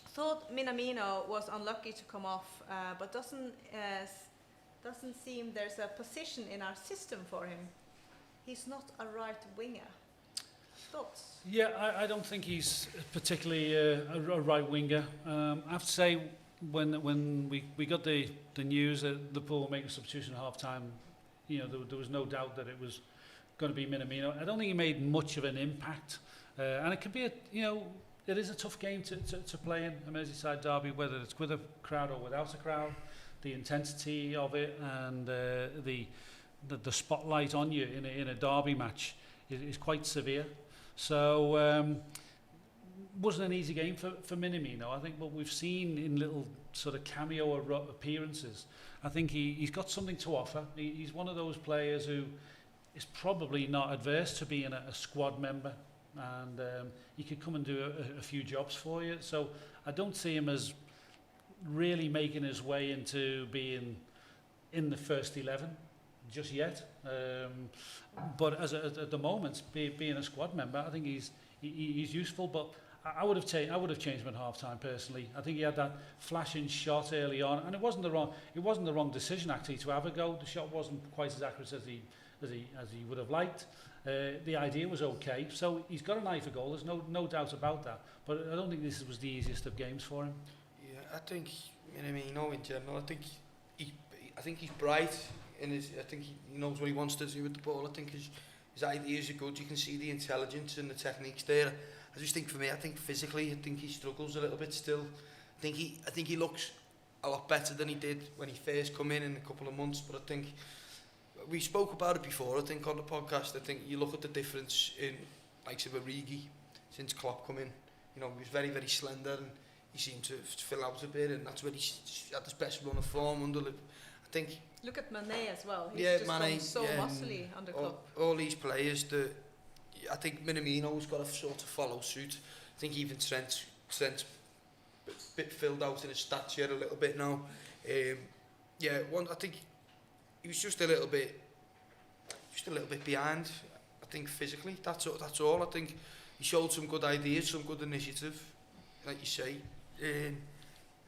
thought Minamino was unlucky to come off, but doesn't seem there's a position in our system for him. He's not a right winger. Thoughts?
Yeah, I don't think he's particularly a right winger. I have to say, when we got the news that Liverpool were making a substitution at half time, you know, there was no doubt that it was going to be Minamino. I don't think he made much of an impact, and it could be it is a tough game to play in, a Merseyside Derby, whether it's with a crowd or without a crowd. The intensity of it and the spotlight on you in a derby match is quite severe. So wasn't an easy game for Minamino. I think what we've seen in little sort of cameo appearances, I think he's got something to offer. He's one of those players who is probably not adverse to being a squad member, and he could come and do a few jobs for you. So I don't see him as really making his way into being in the first 11 just yet. But at the moment, being a squad member, I think he's useful. But I would have changed him at half time personally. I think he had that flashing shot early on, and it wasn't the wrong decision actually to have a go. The shot wasn't quite as accurate as he would have liked. The idea was okay, so he's got an eye for goal. There's no doubt about that. But I don't think this was the easiest of games for him.
Yeah, I think in general, I think he's bright. I think he knows what he wants to do with the ball. I think his ideas are good. You can see the intelligence and the techniques there. I just think for me, I think physically, I think he struggles a little bit still. I think he looks a lot better than he did when he first come in a couple of months. But I think we spoke about it before. I think on the podcast, I think you look at the difference in likes of Origi since Klopp come in. You know, he was very, very slender and he seemed to fill out a bit, and that's when he had his best run of form under I think.
Look at Mane as well. He's
yeah,
just
Mane,
so muscly under Klopp.
All these players that I think Minamino's got to sort of follow suit. I think even Trent's a bit filled out in his stats here a little bit now. I think he was just a little bit behind. I think physically, that's all. I think he showed some good ideas, some good initiative, like you say.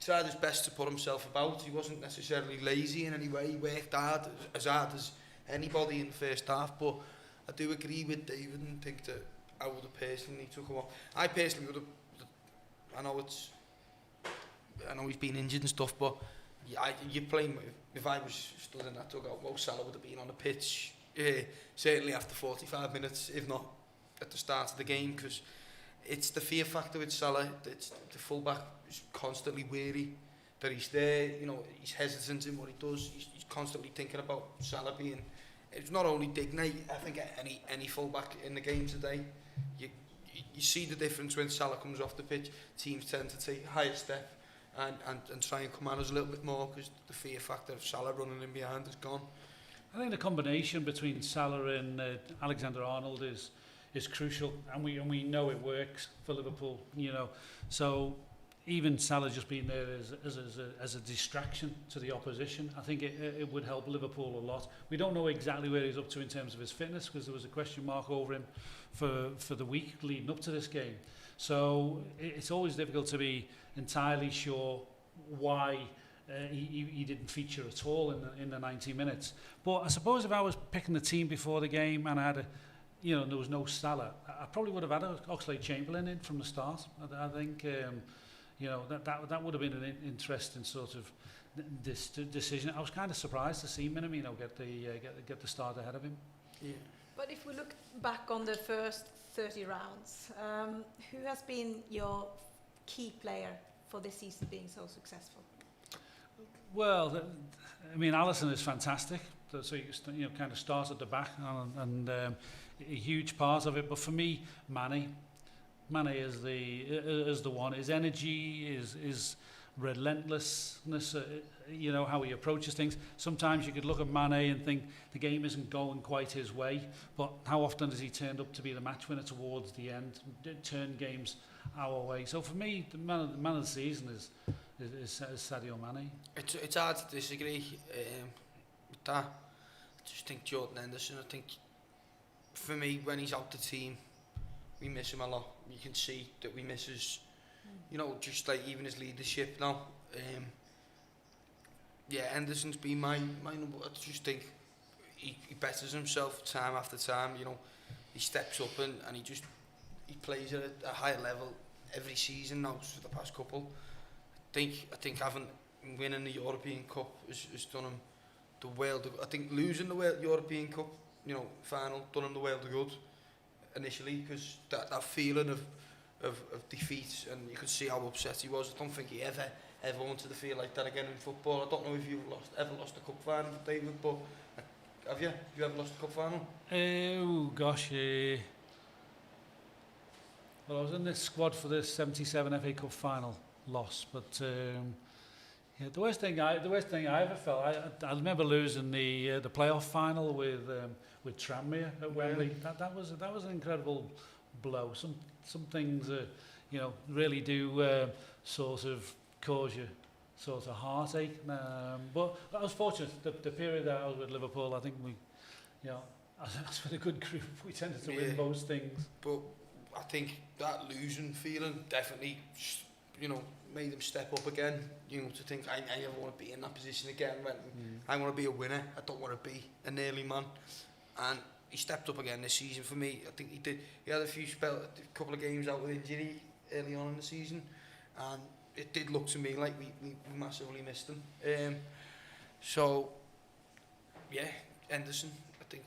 Tried his best to put himself about. He wasn't necessarily lazy in any way. He worked hard as anybody in the first half, but I do agree with David and think that I would have personally took him off. I personally would have, I know he's been injured and stuff, but you're playing, if I was stood in that dugout, Mo Salah would have been on the pitch, certainly after 45 minutes, if not at the start of the game, because it's the fear factor with Salah. It's the fullback is constantly wary that he's there, you know, he's hesitant in what he does, he's constantly thinking about Salah being, it's not only Digne, I think any fullback in the game today, you see the difference when Salah comes off the pitch. Teams tend to take a higher step and try and come at us a little bit more, because the fear factor of Salah running in behind is gone.
I think the combination between Salah and Alexander-Arnold is crucial, and we know it works for Liverpool, you know. So even Salah just being there as a distraction to the opposition, I think it would help Liverpool a lot. We don't know exactly where he's up to in terms of his fitness, because there was a question mark over him for the week leading up to this game. So it's always difficult to be entirely sure why he didn't feature at all in the 90 minutes. But I suppose if I was picking the team before the game and I had there was no Salah, I probably would have had Oxlade-Chamberlain in from the start. I think that would have been an interesting sort of decision. I was kind of surprised to see Minamino get the start ahead of him.
Yeah.
But if we look back on the first 30 rounds, who has been your key player for this season being so successful?
Well, I mean, Alisson is fantastic. So you kind of start at the back, and a huge part of it. But for me, Mane is the one. His energy, his relentlessness, how he approaches things. Sometimes you could look at Mane and think the game isn't going quite his way, but how often has he turned up to be the match winner towards the end, turn games our way? So for me, the man of the season is Sadio Mane.
It's hard to disagree with that. I just think Jordan Henderson, I think for me, when he's out the team, we miss him a lot. You can see that we miss his, just like even his leadership now. Henderson's been my number. I just think he betters himself time after time. He steps up and he plays at a higher level every season now for the past couple. I think having winning the European Cup has done him the world of, I think losing the European Cup, final, done him the world of good initially, because that feeling of defeat, and you could see how upset he was. I don't think he ever wanted to feel like that again in football. I don't know if you've ever lost a cup final, David, but have you? Have you ever lost a cup final?
Oh gosh, well, I was in this squad for the '77 FA Cup final loss, but the worst thing I ever felt, I remember losing the playoff final with Tranmere at Wembley. That was an incredible blow. Some things really do sort of cause you sort of heartache. But I was fortunate. The period that I was with Liverpool, I think as with a good group, we tended to win most things.
But I think that losing feeling definitely, made him step up again. To think I never want to be in that position again. I want to be a winner. I don't want to be an early man. And he stepped up again this season for me. I think he did. He had a couple of games out with injury early on in the season, and it did look to me like we massively missed him. Henderson, I think.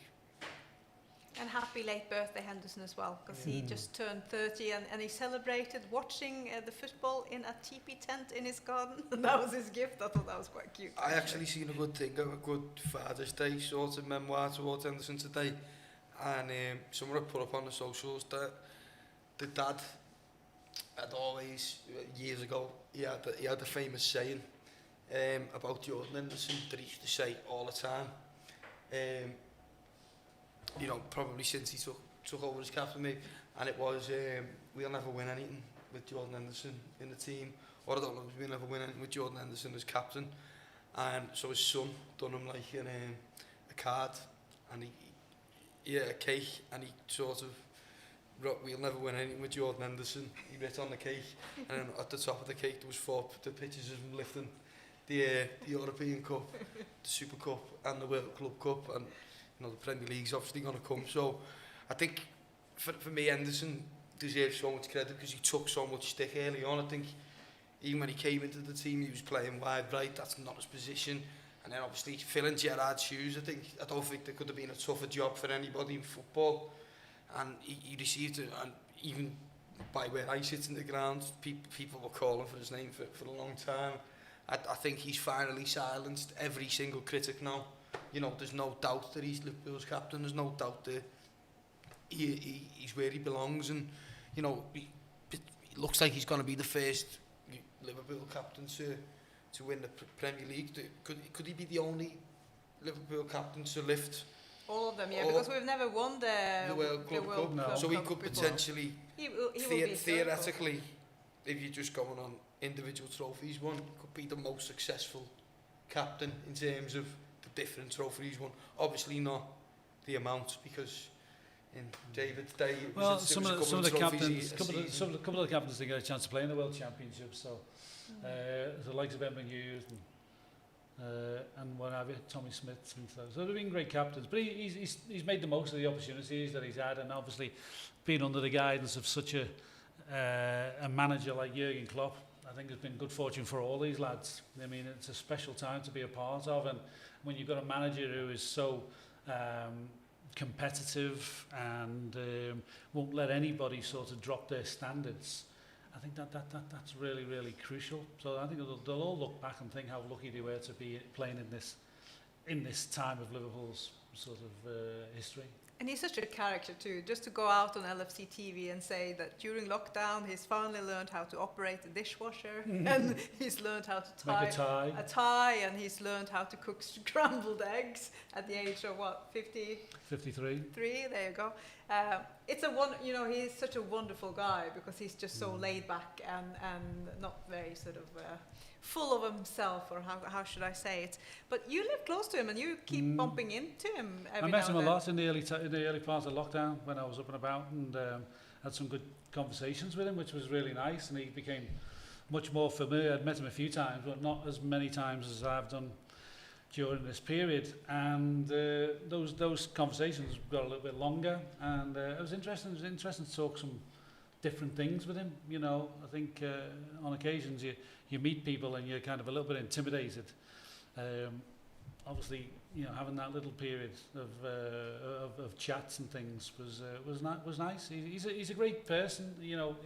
And happy late birthday, Henderson, as well, because he just turned 30 and he celebrated watching the football in a teepee tent in his garden. That was his gift. I thought that was quite cute.
I actually seen a good thing, a good Father's Day sort of memoir towards Henderson today, and someone had put up on the socials that the dad had always, years ago, he had a famous saying about Jordan Henderson that he used to say all the time. Probably since he took over as captain, maybe, and it was, we'll never win anything with Jordan Henderson in the team, or I don't know if we'll never win anything with Jordan Henderson as captain. And so his son done him like a card, and a cake, and he sort of we'll never win anything with Jordan Henderson. He writ on the cake, and then at the top of the cake there was 4 the pictures of him lifting the European Cup, the Super Cup, and the World Club Cup, and you know the Premier League's obviously going to come. So I think for me, Henderson deserves so much credit because he took so much stick early on. I think even when he came into the team, he was playing wide right. That's not his position. And then obviously filling Gerrard's shoes, I don't think there could have been a tougher job for anybody in football. And he received it, and even by where I sit in the ground, people were calling for his name for a long time. I think he's finally silenced every single critic now. You know, there's no doubt that he's Liverpool's captain. There's no doubt that he's where he belongs. And, you know, it looks like he's going to be the first Liverpool captain to win the Premier League. Could he be the only Liverpool captain to lift
all of them? Yeah, because we've never won the
World Club Cup.
No.
So he could potentially,
he will be
theoretically, if you're just going on individual trophies won, could be the most successful captain in terms of the different trophies won. Obviously not the amount, because in David's day,
some of the captains, couple of the captains didn't get a chance to play in the World Championship. So the likes of Edmund Hughes and what have you, Tommy Smith and stuff. So they've been great captains, but he's made the most of the opportunities that he's had, and obviously being under the guidance of such a manager like Jürgen Klopp, I think it's been good fortune for all these lads. I mean, it's a special time to be a part of, and when you've got a manager who is so competitive and won't let anybody sort of drop their standards, I think that's really, really crucial. So I think they'll all look back and think how lucky they were to be playing in this time of Liverpool's sort of history.
And he's such a character too, just to go out on LFC TV and say that during lockdown he's finally learned how to operate a dishwasher and he's learned how to tie a tie, and he's learned how to cook scrambled eggs at the age of what, 53? There you go. It's he's such a wonderful guy because he's just so laid back and not very sort of full of himself, or how should I say it? But you live close to him and you keep bumping into him every now and then.
I met him a lot in the early part of lockdown when I was up and about, and had some good conversations with him, which was really nice, and he became much more familiar. I'd met him a few times, but not as many times as I've done during this period, and those conversations got a little bit longer, and it was interesting to talk some different things with him. You know, I think on occasions you meet people and you're kind of a little bit intimidated. Obviously, you know, having that little period of chats and things was nice. He's a great person. You know,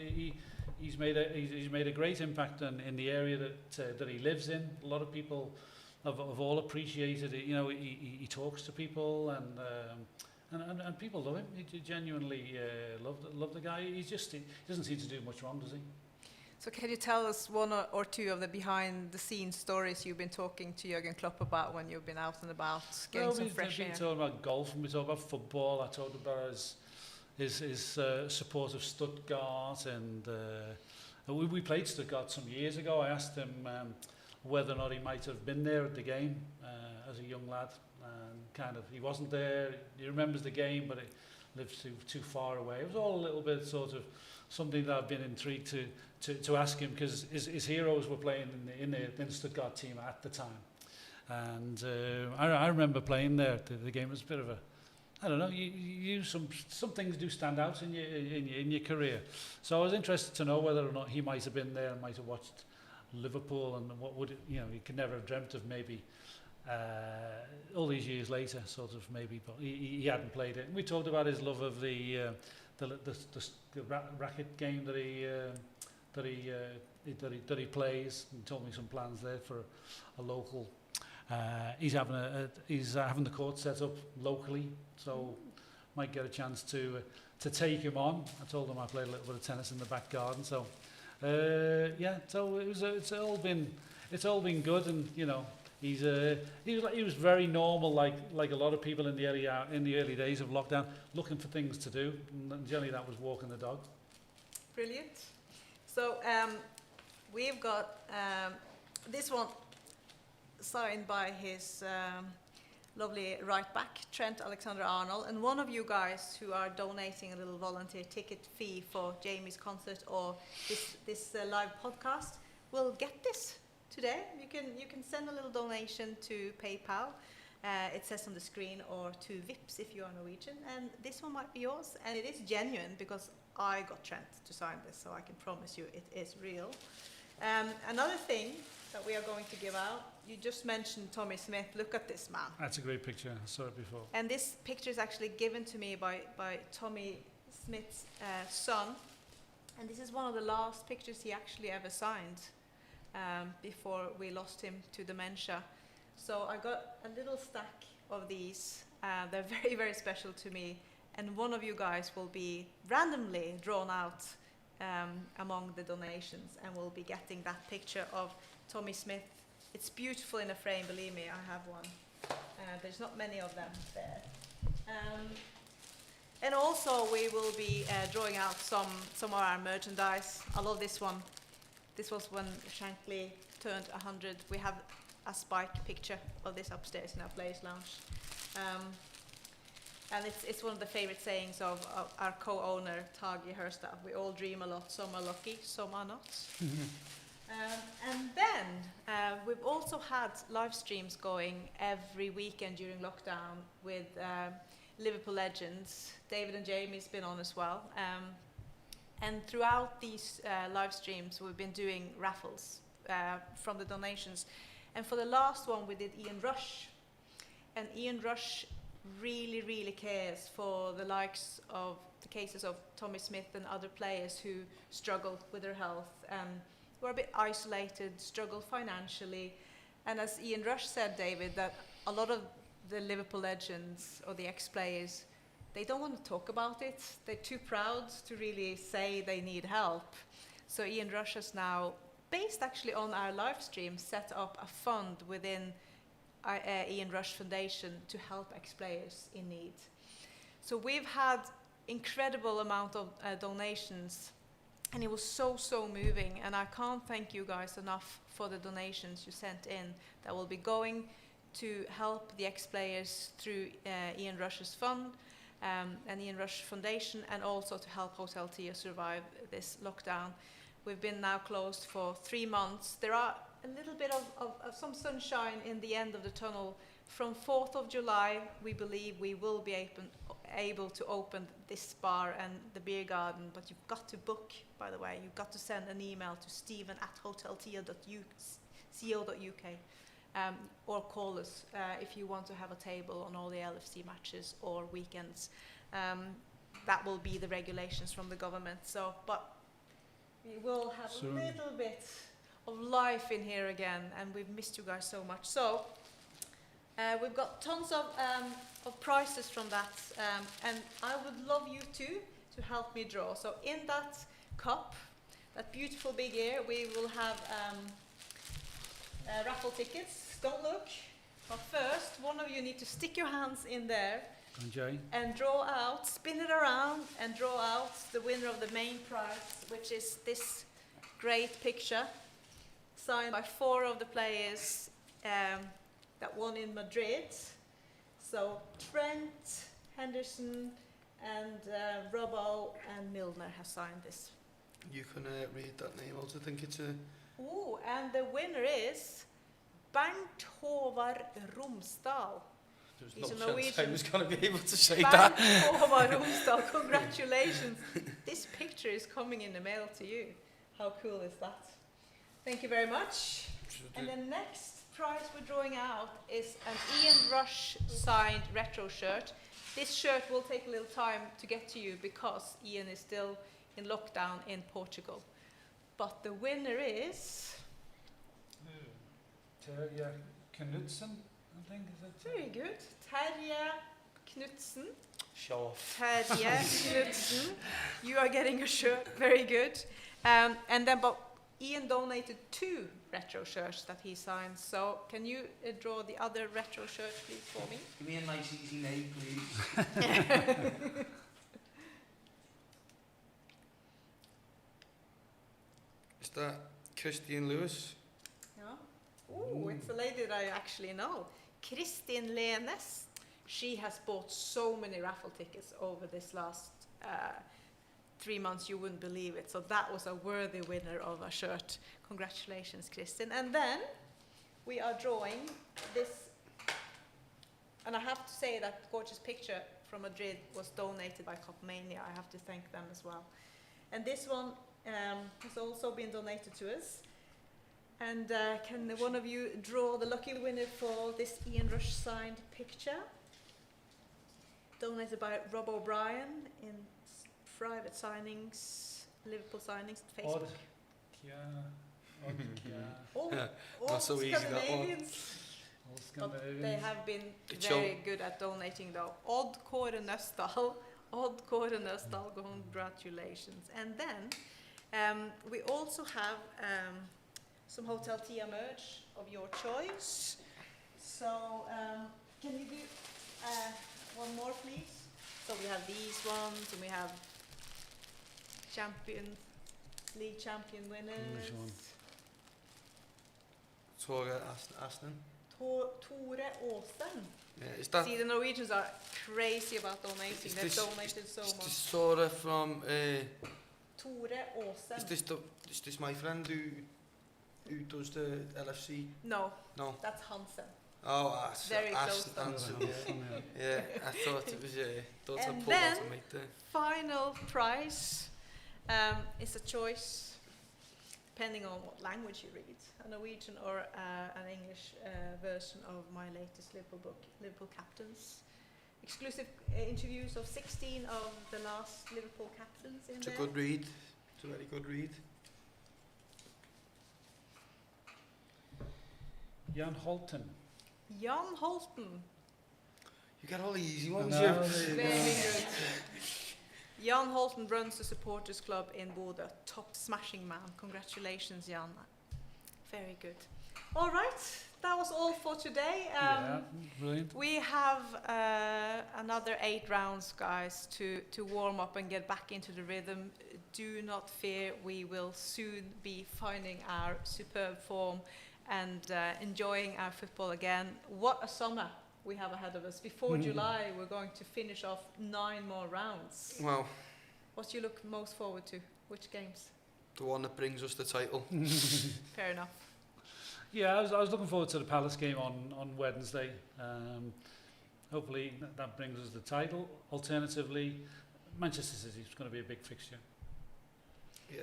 he's made a great impact in the area that he lives in. A lot of people have all appreciated it. You know, he talks to people and people love him. He genuinely love the guy. He doesn't seem to do much wrong, does he?
So can you tell us one or two of the behind-the-scenes stories you've been talking to Jürgen Klopp about when you've been out and about, getting some fresh air?
We talked about golf and we talked about football. I talked about his support of Stuttgart, and we played Stuttgart some years ago. I asked him whether or not he might have been there at the game as a young lad. And he wasn't there. He remembers the game, but it lives too far away. It was all a little bit sort of something that I've been intrigued to ask him, because his heroes were playing in the Stuttgart team at the time. And I remember playing there. The game was a bit of a, I don't know, you some things do stand out in your career. So I was interested to know whether or not he might have been there and might have watched Liverpool, and what would, you know, he could never have dreamt of maybe all these years later, sort of maybe, but he hadn't played it. And we talked about his love of the racket game that he plays, and told me some plans there for a local. He's having the court set up locally, so might get a chance to take him on. I told him I played a little bit of tennis in the back garden, so yeah. So it's all been good, and you know. He was very normal, like a lot of people in the early days of lockdown, looking for things to do, and generally that was walking the dog.
Brilliant. So we've got this one signed by his lovely right back, Trent Alexander-Arnold, and one of you guys who are donating a little volunteer ticket fee for Jamie's concert or this live podcast will get this today. You can send a little donation to PayPal. It says on the screen, or to Vips if you are Norwegian, and this one might be yours, and it is genuine because I got Trent to sign this, so I can promise you it is real. Another thing that we are going to give out, you just mentioned Tommy Smith. Look at this man.
That's a great picture. I saw it before.
And this picture is actually given to me by Tommy Smith's son, and this is one of the last pictures he actually ever signed before we lost him to dementia. So I got a little stack of these. They're very, very special to me. And one of you guys will be randomly drawn out among the donations, and we'll be getting that picture of Tommy Smith. It's beautiful in a frame, believe me, I have one. There's not many of them there. And also we will be drawing out some of our merchandise. I love this one. This was when Shankly turned 100. We have a spike picture of this upstairs in our players' lounge. And it's one of the favorite sayings of our co-owner, Tage Herstav. We all dream a lot. Some are lucky, some are not. And then we've also had live streams going every weekend during lockdown with Liverpool legends. David and Jamie's been on as well. And throughout these live streams, we've been doing raffles from the donations. And for the last one, we did Ian Rush. And Ian Rush really, really cares for the likes of the cases of Tommy Smith and other players who struggle with their health, who are a bit isolated, struggle financially. And as Ian Rush said, David, that a lot of the Liverpool legends or the ex-players, they don't want to talk about it. They're too proud to really say they need help. So Ian Rush has now, based actually on our live stream, set up a fund within Ian Rush Foundation to help ex-players in need. So we've had incredible amount of donations, and it was so moving, and I can't thank you guys enough for the donations you sent in that will be going to help the ex-players through Ian Rush's fund and Ian Rush Foundation, and also to help Hotel Tia survive this lockdown. We've been now closed for 3 months. There are a little bit of some sunshine in the end of the tunnel. From 4th of July, we believe we will be able to open this bar and the beer garden, but you've got to book, by the way. You've got to send an email to stephen@hoteltia.co.uk or call us if you want to have a table on all the LFC matches or weekends. That will be the regulations from the government. So, but we will have a little bit of life in here again, and we've missed you guys so much. So we've got tons of prizes from that, and I would love you to help me draw. So in that cup, that beautiful big ear, we will have raffle tickets. Don't look. But first, one of you need to stick your hands in there and draw out, spin it around, and draw out the winner of the main prize, which is this great picture signed by 4 of the players that won in Madrid. So Trent, Henderson, and Robbo and Milner have signed this.
You can read that name out. I think it's a...
Ooh, and the winner is Bernt Håvard Romsdal.
There's no chance I was going to be able to say
Bernt
that.
Håvard Romsdal, congratulations. This picture is coming in the mail to you. How cool is that? Thank you very much. And the next prize we're drawing out is an Ian Rush signed retro shirt. This shirt will take a little time to get to you because Ian is still in lockdown in Portugal. But the winner is...
Terje Knudsen, I think, is it?
Very good. Terje Knudsen.
Show off.
Terje Knudsen. You are getting a shirt. Very good. And then, but Ian donated 2 retro shirts that he signed. So can you draw the other retro shirt, please, for me?
Give me a nice easy name, please. Is that Christian Lewis?
Yeah. Ooh, it's a lady that I actually know. Kristin Lenes. She has bought so many raffle tickets over this last 3 months, you wouldn't believe it. So that was a worthy winner of a shirt. Congratulations, Kristin. And then we are drawing this, and I have to say that gorgeous picture from Madrid was donated by Copmania. I have to thank them as well. And this one has also been donated to us. And can one of you draw the lucky winner for this Ian Rush signed picture? Donated by Rob O'Brien in private signings, Liverpool signings, Facebook. All
Not so easy, that one.
Scandinavians. But they have been very good at donating though. Odd Kåre Nøsdal. Odd Kåre Nøsdal, congratulations. And then we also have some Hotel Tia merch of your choice. So can you do one more, please? So we have these ones, and we have League champion winners.
Which one?
Tore Aston.
Tore Åsen.
Yeah, is that?
See, the Norwegians are crazy about donating. They've donated so
Is
much.
this Tore from?
Tore Åsen.
Is this my friend who does the LFC?
No,
No.
that's Hansen.
Oh,
Very close.
Yeah, I thought it was. Thought I
And
pulled
then-
that to make the.
Final prize is a choice depending on what language you read, a Norwegian or an English version of my latest Liverpool book, Liverpool Captains. Exclusive interviews of 16 of the last Liverpool captains in
It's
there.
a good read. It's a very good read.
Jan Holten.
Jan Holten.
You get all the easy ones.
No,
Yeah.
Very good. Jan Holten runs the supporters club in Bodø. Top smashing man. Congratulations, Jan. Very good. All right, that was all for today.
Yeah, brilliant.
We have another 8 rounds, guys, to warm up and get back into the rhythm. Do not fear, we will soon be finding our superb form and enjoying our football again. What a summer we have ahead of us. Before July, we're going to finish off 9 more rounds.
Well,
What do you look most forward to? Which games?
the one that brings us the title.
Fair enough.
Yeah, I was looking forward to the Palace game on Wednesday. Hopefully that brings us the title. Alternatively, Manchester City is going to be a big fixture.
Yeah.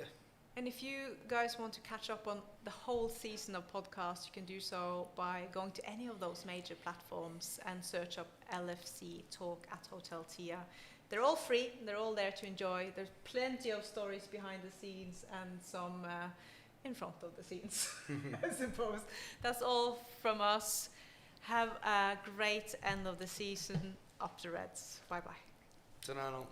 And if you guys want to catch up on the whole season of podcasts, you can do so by going to any of those major platforms and search up LFC Talk at Hotel Tia. They're all free, they're all there to enjoy. There's plenty of stories behind the scenes and some in front of the scenes, I suppose. That's all from us. Have a great end of the season. Up the Reds. Bye-bye.
Ta-ra now.